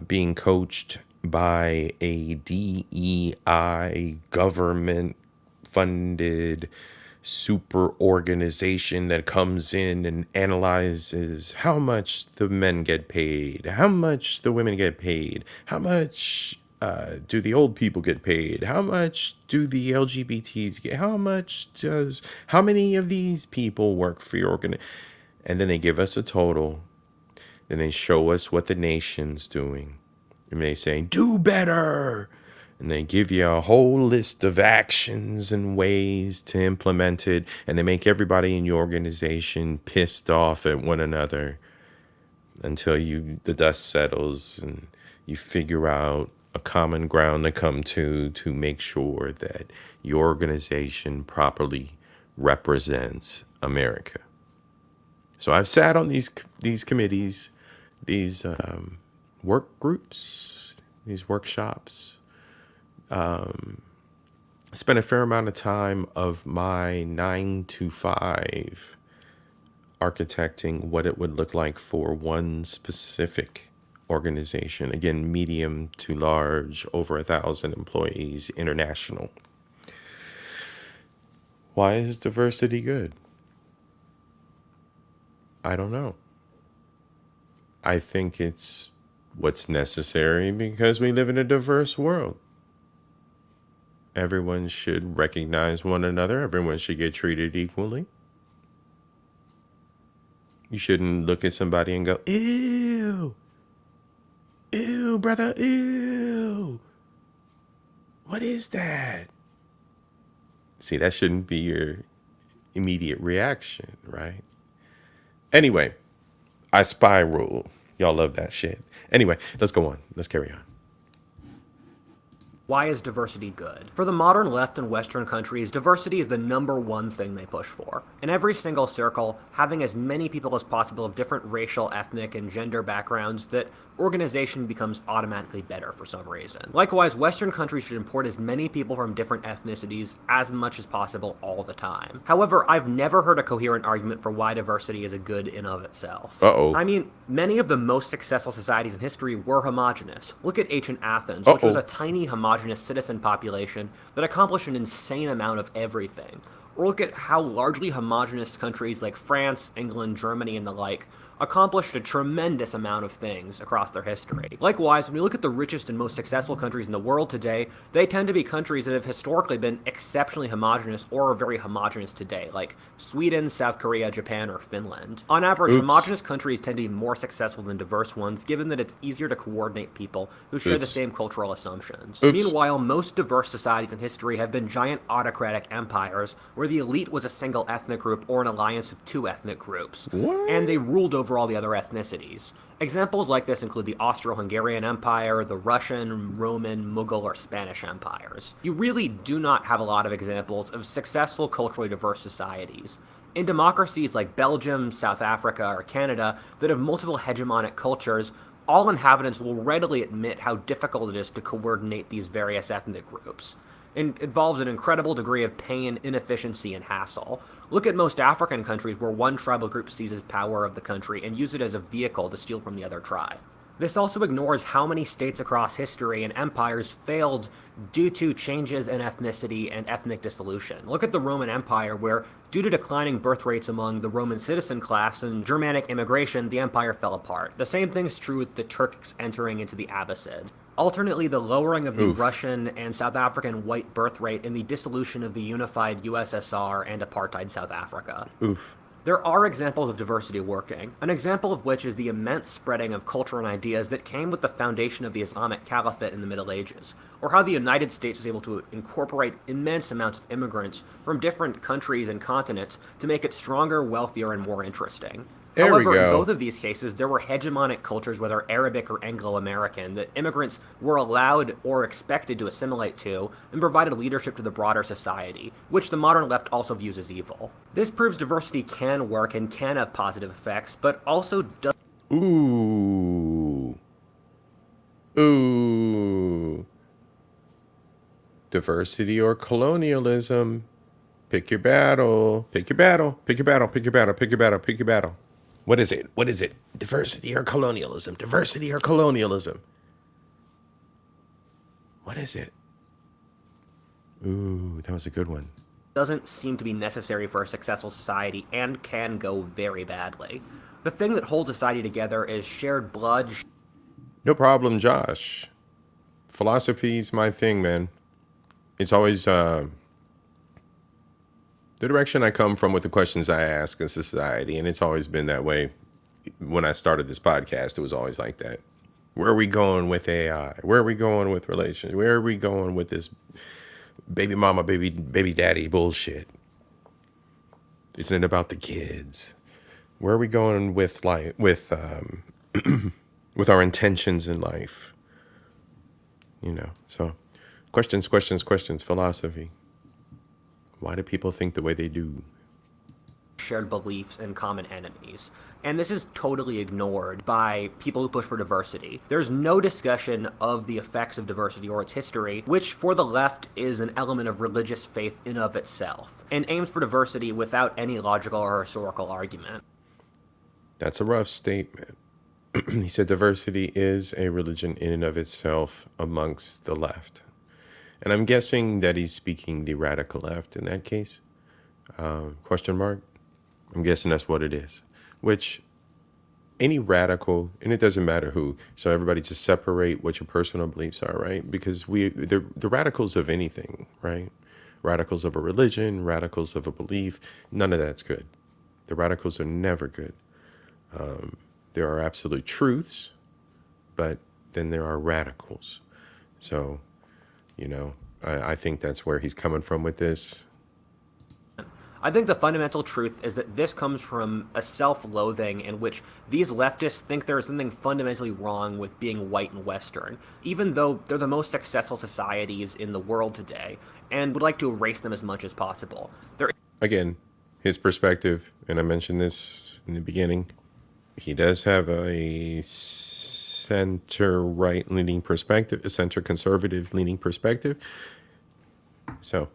being coached by a DEI government funded super organization that comes in and analyzes how much the men get paid, how much the women get paid, how much do the old people get paid, how much do the LGBTs get, how many of these people work for your organization, and then they give us a total. Then they show us what the nation's doing. And they say, do better. And they give you a whole list of actions and ways to implement it. And they make everybody in your organization pissed off at one another until the dust settles and you figure out a common ground to come to make sure that your organization properly represents America. So I've sat on these committees, these work groups, these workshops. Spent a fair amount of time of my 9 to 5 architecting what it would look like for one specific organization. Again, medium to large, over 1,000 employees, international. Why is diversity good? I don't know. I think it's what's necessary because we live in a diverse world. Everyone should recognize one another. Everyone should get treated equally. You shouldn't look at somebody and go, ew, ew, brother, ew. What is that? See, that shouldn't be your immediate reaction, right? Anyway, I spiral. Y'all love that shit. Anyway, let's go on. Let's carry on. Why is diversity good? For the modern left in Western countries, diversity is the number one thing they push for. In every single circle, having as many people as possible of different racial, ethnic, and gender backgrounds, that organization becomes automatically better for some reason. Likewise, Western countries should import as many people from different ethnicities as much as possible all the time. However, I've never heard a coherent argument for why diversity is a good in of itself. Uh-oh. I mean, many of the most successful societies in history were homogenous. Look at ancient Athens, which was a tiny homogenous citizen population that accomplished an insane amount of everything. Or look at how largely homogenous countries like France, England, Germany, and the like accomplished a tremendous amount of things across their history. Likewise, when we look at the richest and most successful countries in the world today, they tend to be countries that have historically been exceptionally homogenous or are very homogenous today, like Sweden, South Korea, Japan, or Finland. On average, homogenous countries tend to be more successful than diverse ones, given that it's easier to coordinate people who share the same cultural assumptions. Meanwhile, most diverse societies in history have been giant autocratic empires where the elite was a single ethnic group or an alliance of two ethnic groups. What? And they ruled over all the other ethnicities. Examples like this include the Austro-Hungarian Empire, the Russian, Roman, Mughal, or Spanish empires. You really do not have a lot of examples of successful culturally diverse societies. In democracies like Belgium, South Africa, or Canada that have multiple hegemonic cultures, all inhabitants will readily admit how difficult it is to coordinate these various ethnic groups. It involves an incredible degree of pain, inefficiency, and hassle. Look at most African countries where one tribal group seizes power of the country and use it as a vehicle to steal from the other tribe. This also ignores how many states across history and empires failed due to changes in ethnicity and ethnic dissolution. Look at the Roman Empire, where, due to declining birth rates among the Roman citizen class and Germanic immigration, the empire fell apart. The same thing's true with the Turks entering into the Abbasids. Alternately, the lowering of the Russian and South African white birth rate and the dissolution of the unified USSR and apartheid South Africa. There are examples of diversity working, an example of which is the immense spreading of culture and ideas that came with the foundation of the Islamic Caliphate in the Middle Ages, or how the United States was able to incorporate immense amounts of immigrants from different countries and continents to make it stronger, wealthier, and more interesting. However, in both of these cases, there were hegemonic cultures, whether Arabic or Anglo-American, that immigrants were allowed or expected to assimilate to and provided leadership to the broader society, which the modern left also views as evil. This proves diversity can work and can have positive effects, but also does... Ooh. Diversity or colonialism. Pick your battle. Pick your battle. Pick your battle. Pick your battle. Pick your battle. Pick your battle. What is it? What is it? Diversity or colonialism? Diversity or colonialism? What is it? Ooh, that was a good one. Doesn't seem to be necessary for a successful society and can go very badly. The thing that holds society together is shared blood. No problem, Josh. Philosophy's my thing, man. It's always the direction I come from with the questions I ask in society, and it's always been that way when I started this podcast, it was always like that. Where are we going with AI? Where are we going with relations? Where are we going with this baby mama, baby daddy bullshit? Isn't it about the kids? Where are we going with life, with our intentions in life? So questions, philosophy. Why do people think the way they do? Shared beliefs and common enemies. And this is totally ignored by people who push for diversity. There's no discussion of the effects of diversity or its history, which for the left is an element of religious faith in of itself, and aims for diversity without any logical or historical argument. That's a rough statement. He said diversity is a religion in and of itself amongst the left. And I'm guessing that he's speaking the radical left in that case. Question mark? I'm guessing that's what it is. Which any radical, and it doesn't matter who, so everybody just separate what your personal beliefs are, right? Because the radicals of anything, right? Radicals of a religion, radicals of a belief, none of that's good. The radicals are never good. There are absolute truths, but then there are radicals. So, I think that's where he's coming from with this. I think the fundamental truth is that this comes from a self-loathing in which these leftists think there is something fundamentally wrong with being white and Western, even though they're the most successful societies in the world today, and would like to erase them as much as possible. Again, his perspective, and I mentioned this in the beginning, he does have a center-right leaning perspective, a center-conservative leaning perspective. So,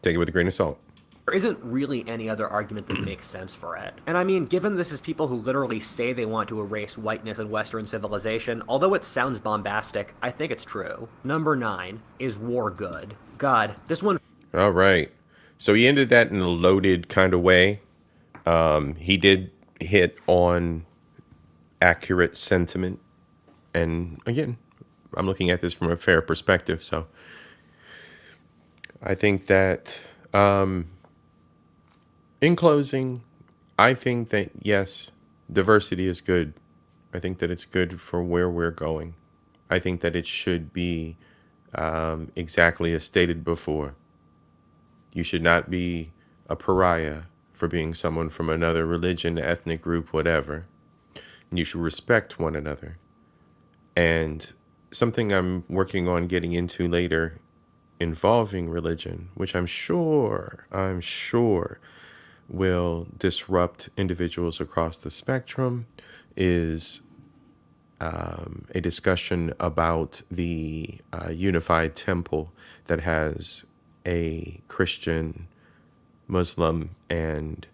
take it with a grain of salt. There isn't really any other argument that makes sense for it. And I mean, given this is people who literally say they want to erase whiteness and Western civilization, although it sounds bombastic, I think it's true. Number 9, is war good? God, this one... All right. So he ended that in a loaded kind of way. He did hit on accurate sentiment. And again, I'm looking at this from a fair perspective. So I think that... in closing, I think that, yes, diversity is good. I think that it's good for where we're going. I think that it should be exactly as stated before. You should not be a pariah for being someone from another religion, ethnic group, whatever. You should respect one another. And something I'm working on getting into later involving religion, which I'm sure will disrupt individuals across the spectrum, is a discussion about the unified temple that has a Christian, Muslim, and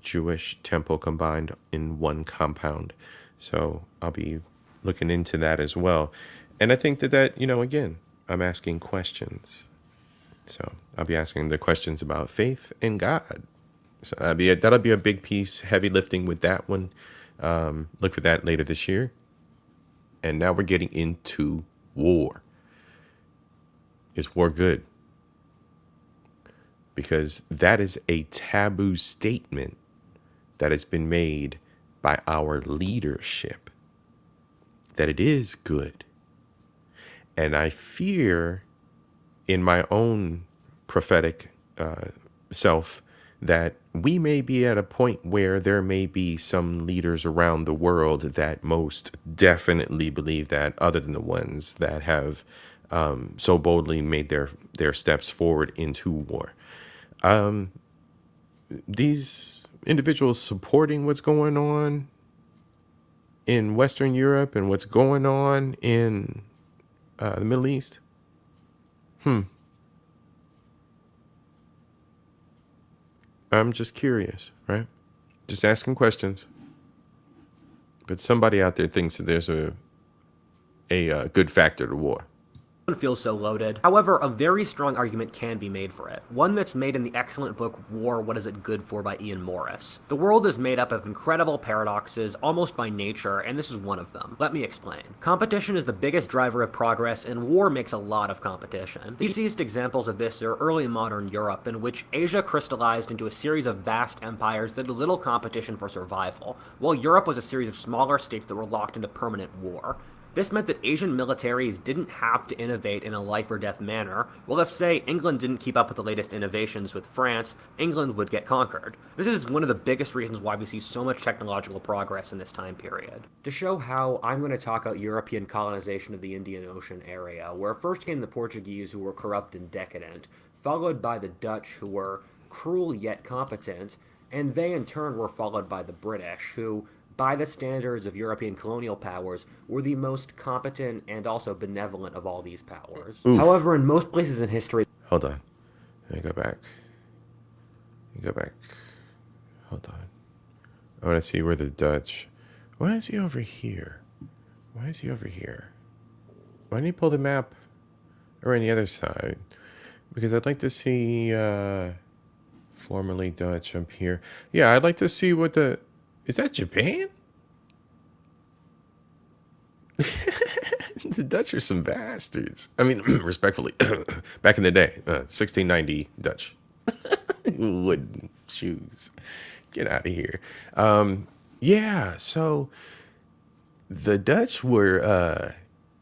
Jewish temple combined in one compound. So I'll be looking into that as well. And I think that, again, I'm asking questions. So I'll be asking the questions about faith and God. So that'll be a big piece, heavy lifting with that one. Look for that later this year. And now we're getting into war. Is war good? Because that is a taboo statement that has been made by our leadership, that it is good. And I fear in my own prophetic self that we may be at a point where there may be some leaders around the world that most definitely believe that, other than the ones that have so boldly made their steps forward into war. These individuals supporting what's going on in Western Europe and what's going on in the Middle East. I'm just curious, right? Just asking questions. But somebody out there thinks that there's a good factor to war. Feels so loaded. However, a very strong argument can be made for it. One that's made in the excellent book War, What Is It Good For by Ian Morris. The world is made up of incredible paradoxes, almost by nature, and this is one of them. Let me explain. Competition is the biggest driver of progress, and war makes a lot of competition. The easiest examples of this are early modern Europe, in which Asia crystallized into a series of vast empires that had little competition for survival, while Europe was a series of smaller states that were locked into permanent war. This meant that Asian militaries didn't have to innovate in a life-or-death manner. Well, if, say, England didn't keep up with the latest innovations with France, England would get conquered. This is one of the biggest reasons why we see so much technological progress in this time period. To show how, I'm going to talk about European colonization of the Indian Ocean area, where first came the Portuguese, who were corrupt and decadent, followed by the Dutch, who were cruel yet competent, and they in turn were followed by the British, who, by the standards of European colonial powers, were the most competent and also benevolent of all these powers. Oof. However, in most places in history... Hold on. Let me go back. Hold on. I want to see where the Dutch... Why is he over here? Why didn't he pull the map or on the other side? Because I'd like to see formerly Dutch up here. Yeah, I'd like to see what the... Is that Japan? The Dutch are some bastards. I mean, respectfully, back in the day, 1690 Dutch. Wooden shoes. Get out of here. Yeah, so the Dutch were,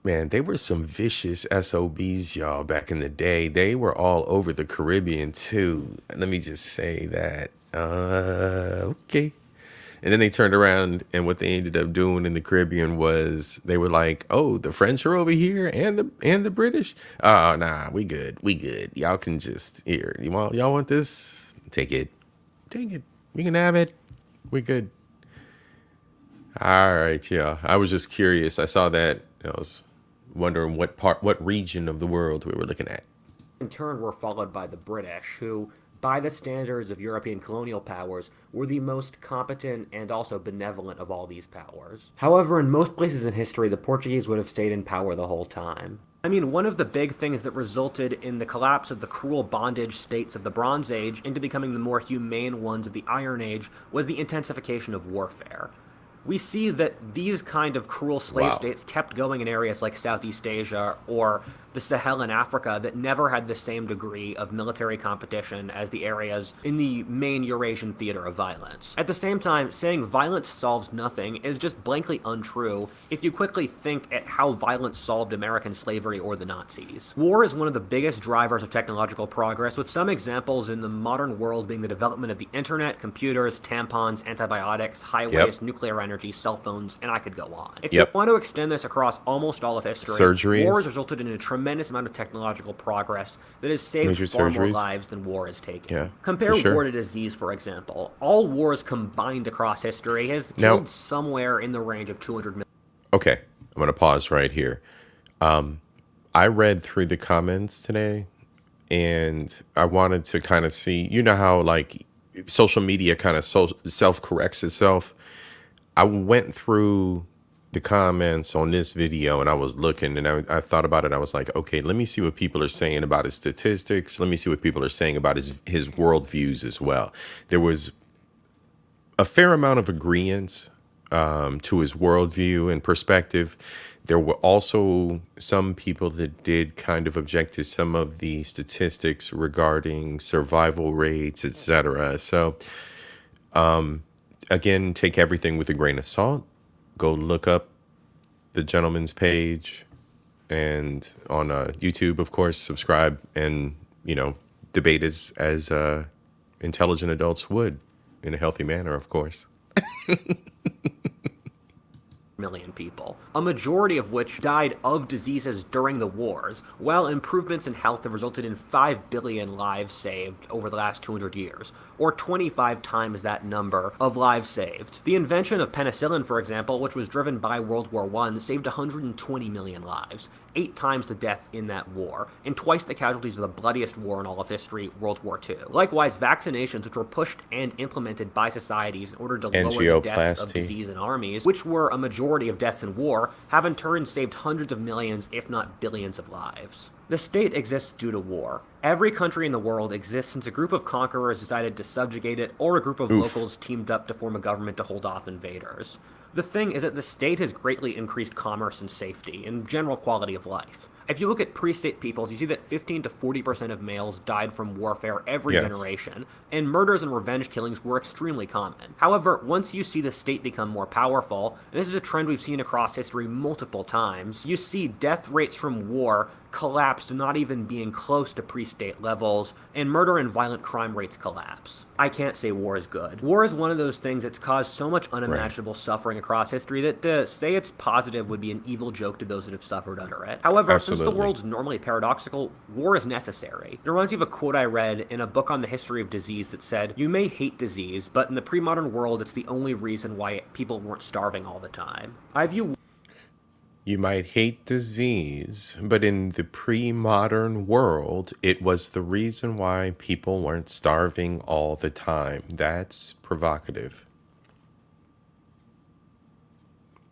man, they were some vicious SOBs, y'all, back in the day. They were all over the Caribbean, too. Let me just say that. Okay. And then they turned around, and what they ended up doing in the Caribbean was they were like, "Oh, the French are over here, and the British. Oh, nah, we good. Y'all can just here. Y'all want this? Take it. We can have it. We good." All right, y'all. I was just curious. I saw that. I was wondering what region of the world we were looking at. In turn, were followed by the British, who, by the standards of European colonial powers, were the most competent and also benevolent of all these powers. However, in most places in history, the Portuguese would have stayed in power the whole time. I mean, one of the big things that resulted in the collapse of the cruel bondage states of the Bronze Age into becoming the more humane ones of the Iron Age was the intensification of warfare. We see that these kind of cruel slave states kept going in areas like Southeast Asia or the Sahel in Africa that never had the same degree of military competition as the areas in the main Eurasian theater of violence. At the same time, saying violence solves nothing is just blankly untrue if you quickly think at how violence solved American slavery or the Nazis. War is one of the biggest drivers of technological progress, with some examples in the modern world being the development of the internet, computers, tampons, antibiotics, highways, nuclear energy, cell phones, and I could go on. If you want to extend this across almost all of history, surgeries. War has resulted in a tremendous amount of technological progress that has saved far more lives than war has taken. Compare war to disease, for example. All wars combined across history has killed somewhere in the range of 200 million. Okay, I'm going to pause right here. I read through the comments today, and I wanted to kind of see, you know how like social media kind of self-corrects itself. I went through the comments on this video and I was looking and I thought about it. I was like, okay, let me see what people are saying about his statistics. Let me see what people are saying about his worldviews as well. There was a fair amount of agreement to his worldview and perspective. There were also some people that did kind of object to some of the statistics regarding survival rates, etc. So, again, take everything with a grain of salt. Go look up the gentleman's page and on YouTube, of course, subscribe and, you know, debate as intelligent adults would in a healthy manner, of course. Million people, a majority of which died of diseases during the wars, while improvements in health have resulted in 5 billion lives saved over the last 200 years, or 25 times that number of lives saved. The invention of penicillin, for example, which was driven by World War I, saved 120 million lives, 8 times the death in that war, and twice the casualties of the bloodiest war in all of history, World War II. Likewise, vaccinations, which were pushed and implemented by societies in order to lower the deaths of disease in armies, which were a majority majority of deaths in war have in turn saved hundreds of millions, if not billions of lives. The state exists due to war. Every country in the world exists since a group of conquerors decided to subjugate it, or a group of locals teamed up to form a government to hold off invaders. The thing is that the state has greatly increased commerce and safety, and general quality of life. If you look at pre-state peoples, you see that 15 to 40% of males died from warfare every generation, and murders and revenge killings were extremely common. However, once you see the state become more powerful, and this is a trend we've seen across history multiple times, you see death rates from war collapse to not even being close to pre-state levels, and murder and violent crime rates collapse. I can't say war is good. War is one of those things that's caused so much unimaginable suffering across history that to say it's positive would be an evil joke to those that have suffered under it. However, since the world's normally paradoxical, war is necessary. It reminds me of a quote I read in a book on the history of disease that said, "You may hate disease, but in the pre-modern world, it's the only reason why people weren't starving all the time." I view You might hate disease, but in the pre-modern world, it was the reason why people weren't starving all the time. That's provocative.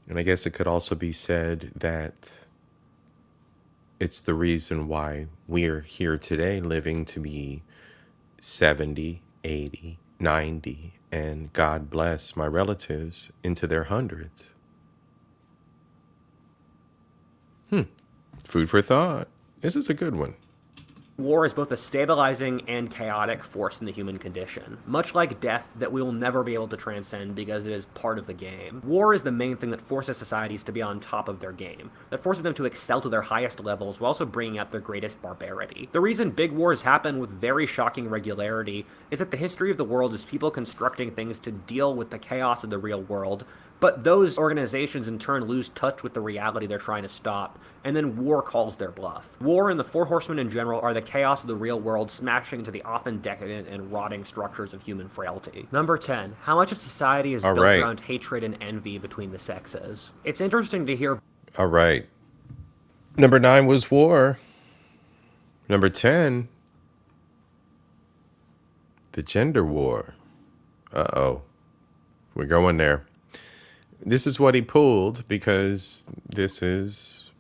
And I guess it could also be said that it's the reason why we're here today living to be 70, 80, 90, and God bless my relatives into their hundreds. Food for thought. This is a good one. war is both a stabilizing and chaotic force in the human condition, much like death that we will never be able to transcend because it is part of the game. War is the main thing that forces societies to be on top of their game, that forces them to excel to their highest levels while also bringing out their greatest barbarity. The reason big wars happen with very shocking regularity is that the history of the world is people constructing things to deal with the chaos of the real world, but those organizations in turn lose touch with the reality they're trying to stop, and then war calls their bluff. War and the Four Horsemen in general are the chaos of the real world smashing into the often decadent and rotting structures of human frailty. Number 10. How much of society is built around hatred and envy between the sexes? It's interesting to hear... All right. Number 9 was war. Number 10, the gender war. Uh-oh. We're going there. This is what he pulled because this is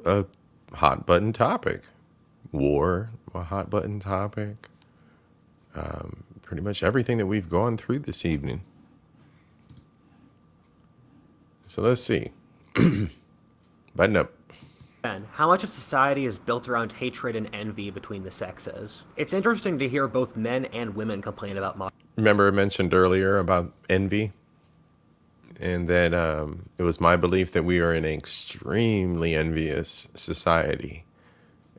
a hot button topic. War, a hot button topic. Pretty much everything that we've gone through this evening. So let's see. Button up. How much of society is built around hatred and envy between the sexes? It's interesting to hear both men and women complain about... Remember I mentioned earlier about envy? And that it was my belief that we are in an extremely envious society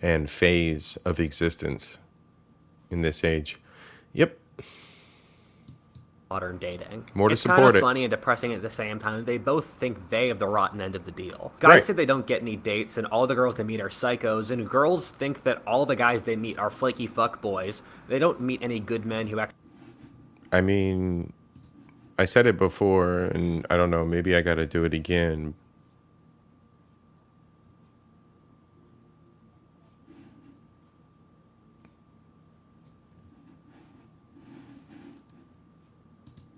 and phase of existence in this age. Yep. Modern dating. More to support it. It's kind of funny and depressing at the same time. They both think they have the rotten end of the deal. Guys say they don't get any dates and all the girls they meet are psychos, and girls think that all the guys they meet are flaky fuckboys. They don't meet any good men who act... I mean... I said it before, and I don't know, maybe I got to do it again.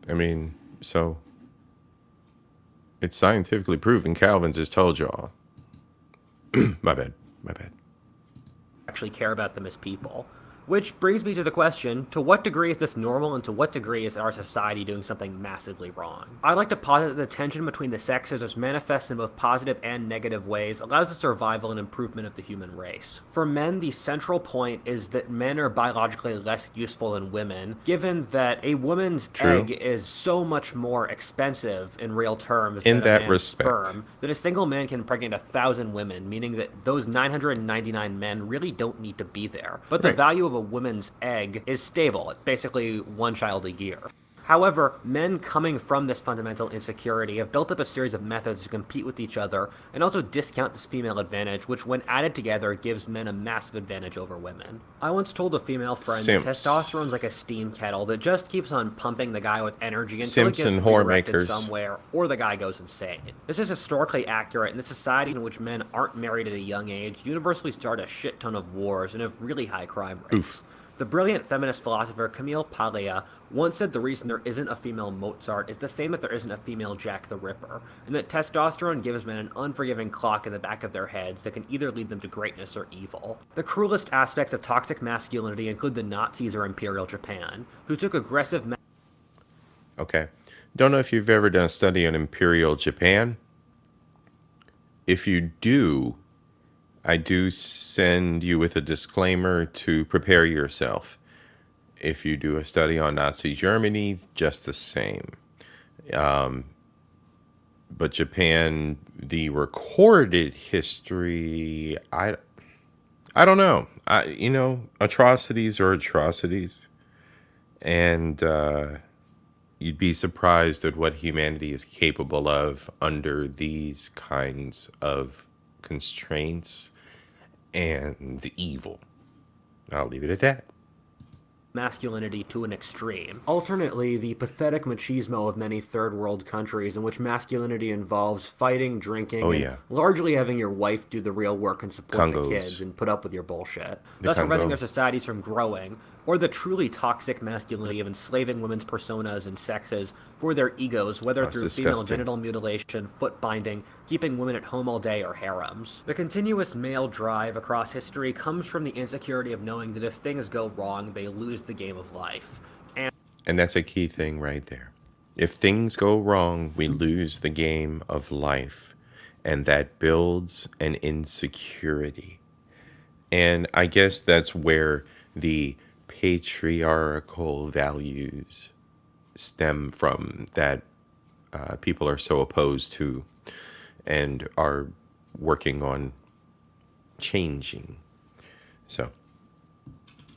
I mean, so it's scientifically proven. Calvin just told y'all. My bad. Actually care about them as people. Which brings me to the question, to what degree is this normal and to what degree is our society doing something massively wrong? I'd like to posit that the tension between the sexes is manifest in both positive and negative ways allows the survival and improvement of the human race. For men, the central point is that men are biologically less useful than women, given that a woman's egg is so much more expensive in real terms than a man's sperm, that a single man can impregnate 1,000 women, meaning that those 999 men really don't need to be there. But the value of a woman's egg is stable. It's basically one child a year. However, men coming from this fundamental insecurity have built up a series of methods to compete with each other and also discount this female advantage, which when added together gives men a massive advantage over women. I once told a female friend that testosterone's like a steam kettle that just keeps on pumping the guy with energy until it gets redirected somewhere or the guy goes insane. This is historically accurate, and the societies in which men aren't married at a young age universally start a shit ton of wars and have really high crime rates. The brilliant feminist philosopher Camille Paglia once said the reason there isn't a female Mozart is the same that there isn't a female Jack the Ripper, and that testosterone gives men an unforgiving clock in the back of their heads that can either lead them to greatness or evil. The cruelest aspects of toxic masculinity include the Nazis or Imperial Japan, who took aggressive Okay. Don't know if you've ever done a study on Imperial Japan. If you do, I do send you with a disclaimer to prepare yourself. If you do a study on Nazi Germany, just the same. But Japan, the recorded history, I don't know. Atrocities are atrocities, and you'd be surprised at what humanity is capable of under these kinds of constraints and evil. I'll leave it at that. masculinity to an extreme. Alternately, the pathetic machismo of many third world countries in which masculinity involves fighting, drinking, Oh, and yeah. largely having your wife do the real work and support the Congos. kids and put up with your bullshit, The thus preventing Congo. their societies from growing, or the truly toxic masculinity of enslaving women's personas and sexes for their egos, whether That's through female disgusting. genital mutilation, foot binding, keeping women at home all day, or harems. The continuous male drive across history comes from the insecurity of knowing that if things go wrong, they lose the game of life. And that's a key thing right there. If things go wrong, we lose the game of life. And that builds an insecurity. And I guess that's where the patriarchal values stem from that people are so opposed to and are working on changing. So,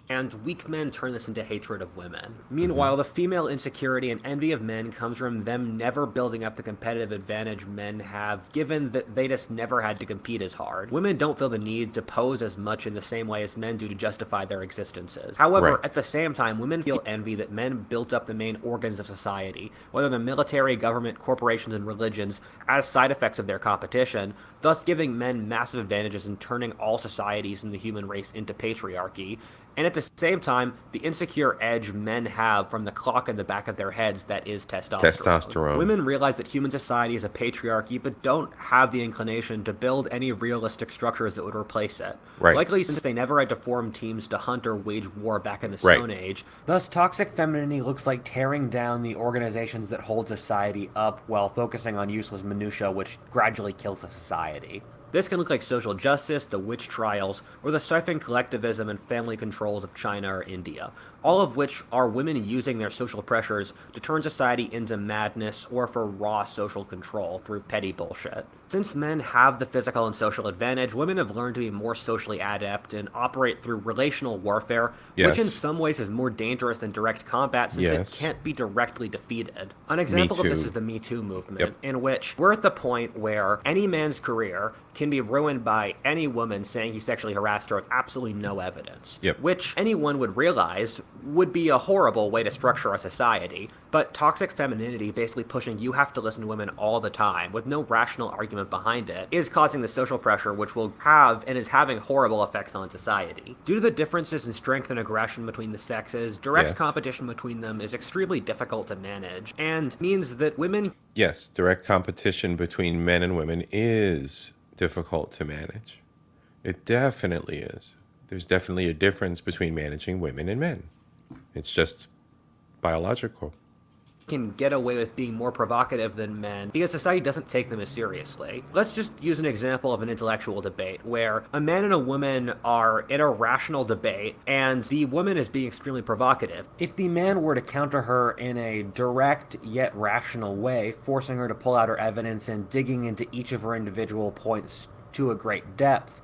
And weak men turn this into hatred of women. Meanwhile, the female insecurity and envy of men comes from them never building up the competitive advantage men have, given that they just never had to compete as hard. Women don't feel the need to pose as much in the same way as men do to justify their existences. However, Right. at the same time, women feel envy that men built up the main organs of society, whether the military, government, corporations, and religions, as side effects of their competition, thus giving men massive advantages in turning all societies in the human race into patriarchy. And at the same time, the insecure edge men have from the clock in the back of their heads that is Testosterone. Women realize that human society is a patriarchy, but don't have the inclination to build any realistic structures that would replace it. Right. Likely since they never had to form teams to hunt or wage war back in the Right. Stone Age. Thus, toxic femininity looks like tearing down the organizations that hold society up while focusing on useless minutia, which gradually kills the society. This can look like social justice, the witch trials, or the stifling collectivism and family controls of China or India, all of which are women using their social pressures to turn society into madness or for raw social control through petty bullshit. Since men have the physical and social advantage, women have learned to be more socially adept and operate through relational warfare, which in Yes. some ways is more dangerous than direct combat since Yes. it can't be directly defeated. An example of this Too. is the Me Too movement, Yep. in which we're at the point where any man's career can be ruined by any woman saying he sexually harassed her with absolutely no evidence. Yep. Which anyone would realize would be a horrible way to structure a society. But toxic femininity, basically pushing you have to listen to women all the time with no rational argument behind it, is causing the social pressure which will have and is having horrible effects on society. Due to the differences in strength and aggression between the sexes, direct Yes. competition between them is extremely difficult to manage and means that women Yes, direct competition between men and women is difficult to manage. It definitely is. There's definitely a difference between managing women and men. It's just biological. can get away with being more provocative than men because society doesn't take them as seriously. Let's just use an example of an intellectual debate where a man and a woman are in a rational debate and the woman is being extremely provocative. If the man were to counter her in a direct yet rational way, forcing her to pull out her evidence and digging into each of her individual points to a great depth,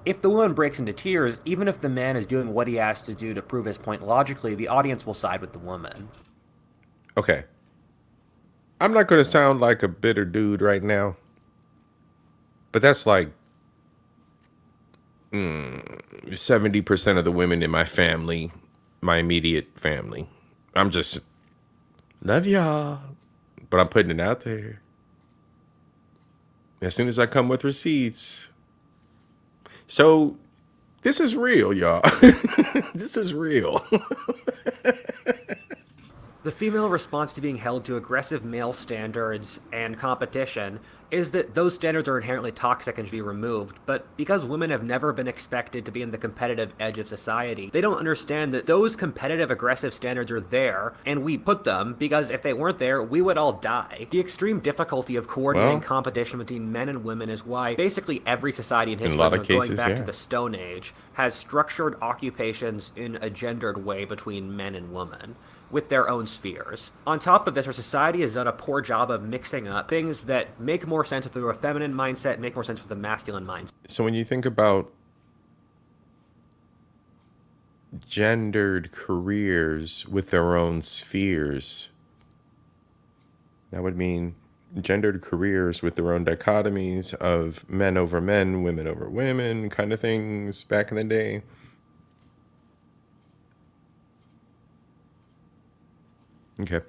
if the woman breaks into tears, even if the man is doing what he has to do to prove his point logically, the audience will side with the woman. Okay. I'm not going to sound like a bitter dude right now, but that's like 70% of the women in my family, my immediate family. I'm just, love y'all, but I'm putting it out there. As soon as I come with receipts. So, this is real, y'all. This is real. The female response to being held to aggressive male standards and competition is that those standards are inherently toxic and should be removed, but because women have never been expected to be in the competitive edge of society, they don't understand that those competitive aggressive standards are there, and we put them because if they weren't there, we would all die. The extreme difficulty of coordinating Well, competition between men and women is why basically every society in in a history, lot of going cases, back to yeah. the Stone Age, has structured occupations in a gendered way between men and women, with their own spheres. On top of this, our society has done a poor job of mixing up things that make more sense through a feminine mindset, make more sense with a masculine mindset. So when you think about gendered careers with their own spheres, that would mean gendered careers with their own dichotomies of men over men, women over women kind of things back in the day. Okay.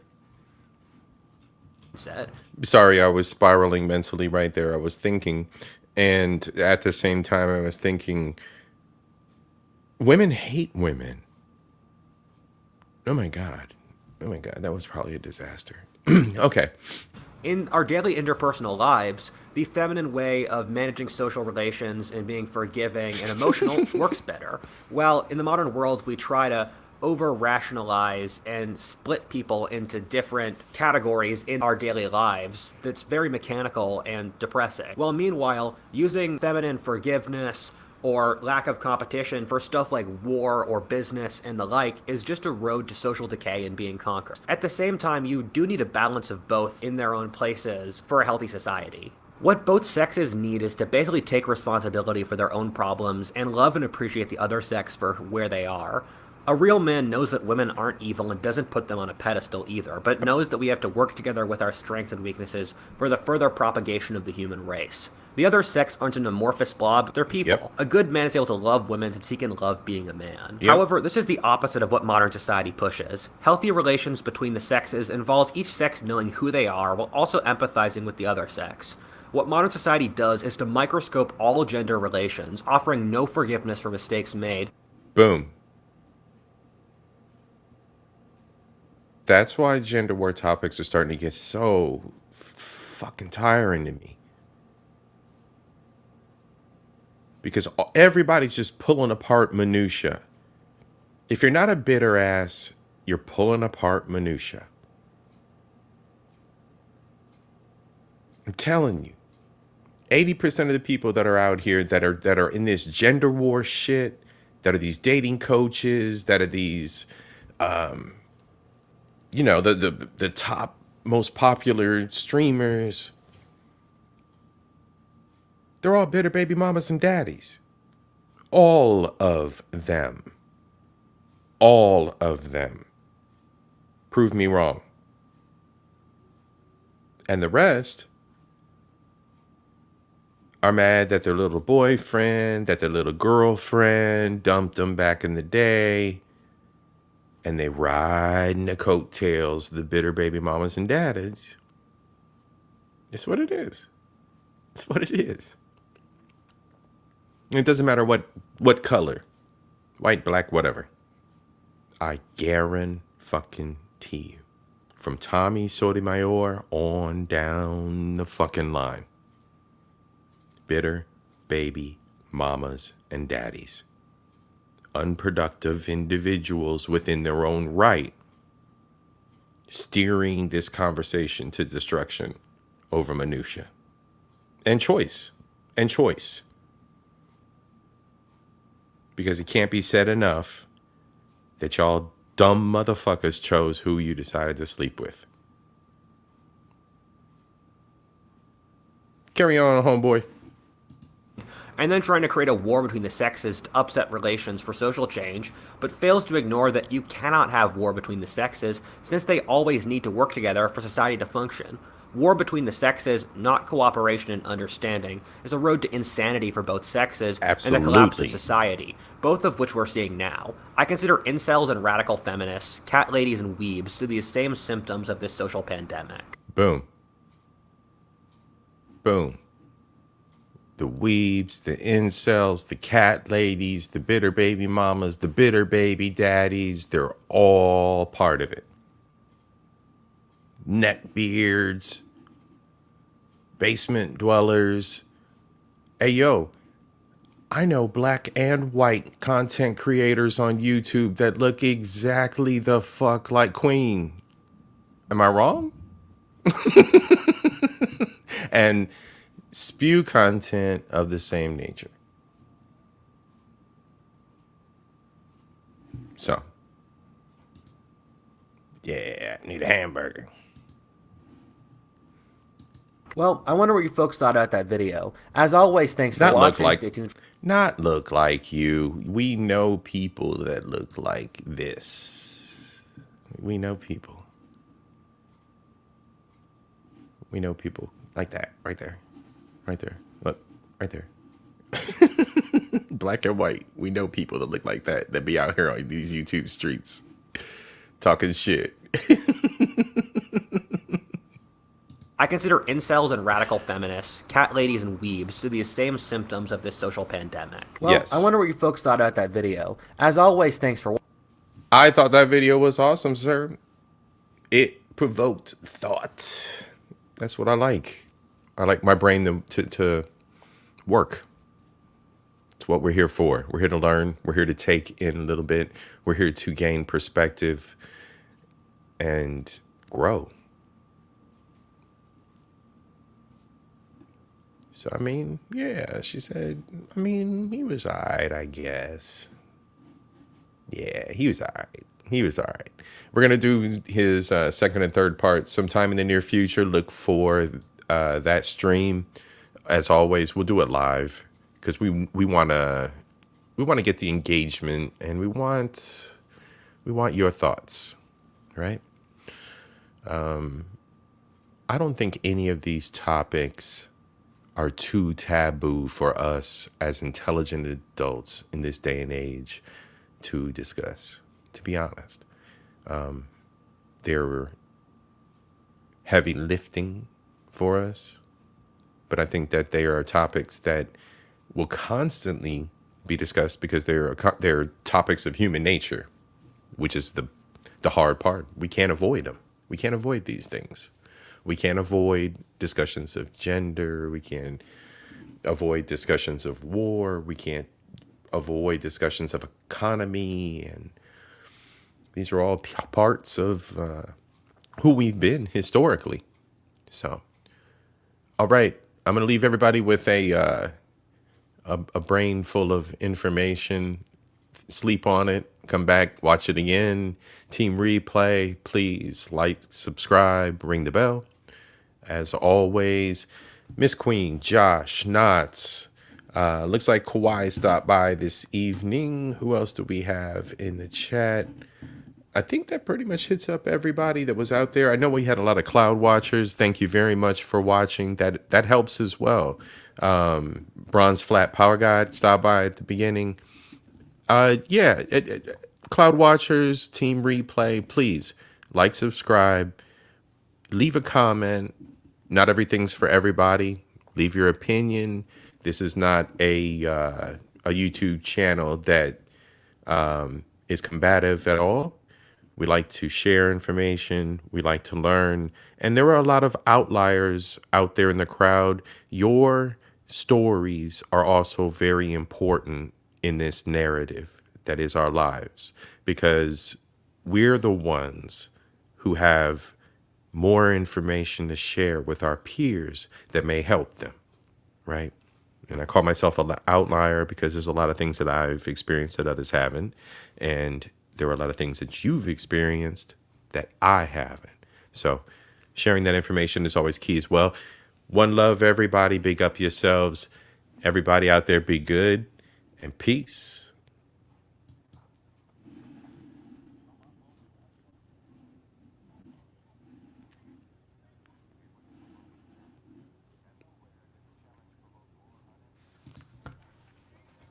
Sorry, I was spiraling mentally right there. I was thinking, and at the same time, I was thinking, women hate women. Oh my God. Oh my God. That was probably a disaster. Okay. In our daily interpersonal lives, the feminine way of managing social relations and being forgiving and emotional works better. While in the modern world, we try to over rationalize and split people into different categories in our daily lives that's very mechanical and depressing. Well, meanwhile, using feminine forgiveness or lack of competition for stuff like war or business and the like is just a road to social decay and being conquered. At the same time, you do need a balance of both in their own places for a healthy society. What both sexes need is to basically take responsibility for their own problems and love and appreciate the other sex for where they are. A real man knows that women aren't evil and doesn't put them on a pedestal either, but knows that we have to work together with our strengths and weaknesses for the further propagation of the human race. The other sex aren't an amorphous blob, they're people. Yep. A good man is able to love women since he can love being a man. Yep. However, this is the opposite of what modern society pushes. Healthy relations between the sexes involve each sex knowing who they are while also empathizing with the other sex. What modern society does is to microscope all gender relations, offering no forgiveness for mistakes made. Boom. That's why gender war topics are starting to get so fucking tiring to me. Because everybody's just pulling apart minutia. If you're not a bitter ass, you're pulling apart minutia. I'm telling you. 80% of the people that are out here that are in this gender war shit, that are these dating coaches, that are these the top most popular streamers, they're all bitter baby mamas and daddies. All of them. All of them. Prove me wrong. And the rest are mad that their little boyfriend, that their little girlfriend dumped them back in the day. And they riding the coattails of the bitter baby mamas and daddies. It's what it is. It's what it is. It doesn't matter what color. White, black, whatever. I guarantee you. From Tommy Sotomayor on down the fucking line. Bitter baby mamas and daddies. Unproductive individuals within their own right, steering this conversation to destruction over minutia and choice. Because it can't be said enough that y'all dumb motherfuckers chose who you decided to sleep with. Carry on, homeboy. And then trying to create a war between the sexes to upset relations for social change, but fails to ignore that you cannot have war between the sexes since they always need to work together for society to function. War between the sexes, not cooperation and understanding, is a road to insanity for both sexes and a collapse of society, both of which we're seeing now. I consider incels and radical feminists, cat ladies and weebs to be the same symptoms of this social pandemic. Boom. Boom. the weebs, the incels, the cat ladies, the bitter baby mamas, the bitter baby daddies, they're all part of it. Neckbeards, basement dwellers. Hey, yo, I know black and white content creators on YouTube that look exactly the fuck like Queen. Am I wrong? And spew content of the same nature. So, yeah, need a hamburger. Well, I wonder what you folks thought about that video. As always, thanks for Not look watching. like, Stay tuned. not look like you. We know people that look like this. We know people. We know people like that, right there, right there. Look, right there. Black and white. We know people that look like that be out here on these YouTube streets talking shit. I consider incels and radical feminists, cat ladies and weebs to be the same symptoms of this social pandemic. Well, Yes. I wonder what you folks thought about that video. As always, thanks for watching. I thought that video was awesome, sir. It provoked thought. That's what I like. I like my brain to work. It's what we're here for. We're here to learn. We're here to take in a little bit. We're here to gain perspective and grow. So, I mean, yeah, she said, I mean, he was all right, I guess. Yeah, he was all right. He was all right. We're going to do his second and third part sometime in the near future. Look for that stream. As always, we'll do it live because we want to get the engagement, and we want your thoughts, right? I don't think any of these topics are too taboo for us as intelligent adults in this day and age to discuss, to be honest. They're heavy lifting for us, but I think that they are topics that will constantly be discussed because they're topics of human nature, which is the hard part. We can't avoid them. We can't avoid these things. We can't avoid discussions of gender. We can't avoid discussions of war. We can't avoid discussions of economy. And these are all parts of who we've been historically. So, all right. I'm going to leave everybody with a brain full of information. Sleep on it. Come back, watch it again. Team replay. Please like, subscribe, ring the bell. As always, Miss Queen, Josh, Knots. Looks like Kawhi stopped by this evening. Who else do we have in the chat? I think that pretty much hits up everybody that was out there. I know we had a lot of cloud watchers. Thank you very much for watching. That helps as well. Bronze Flat Power Guide stopped by at the beginning. Cloud watchers, team replay, please like, subscribe, leave a comment. Not everything's for everybody. Leave your opinion. This is not a YouTube channel that is combative at all. We like to share information. We like to learn. And there are a lot of outliers out there in the crowd. Your stories are also very important in this narrative that is our lives, because we're the ones who have more information to share with our peers that may help them, right? And I call myself an outlier because there's a lot of things that I've experienced that others haven't. And there are a lot of things that you've experienced that I haven't. So sharing that information is always key as well. One love, everybody. Big up yourselves. Everybody out there, be good and peace.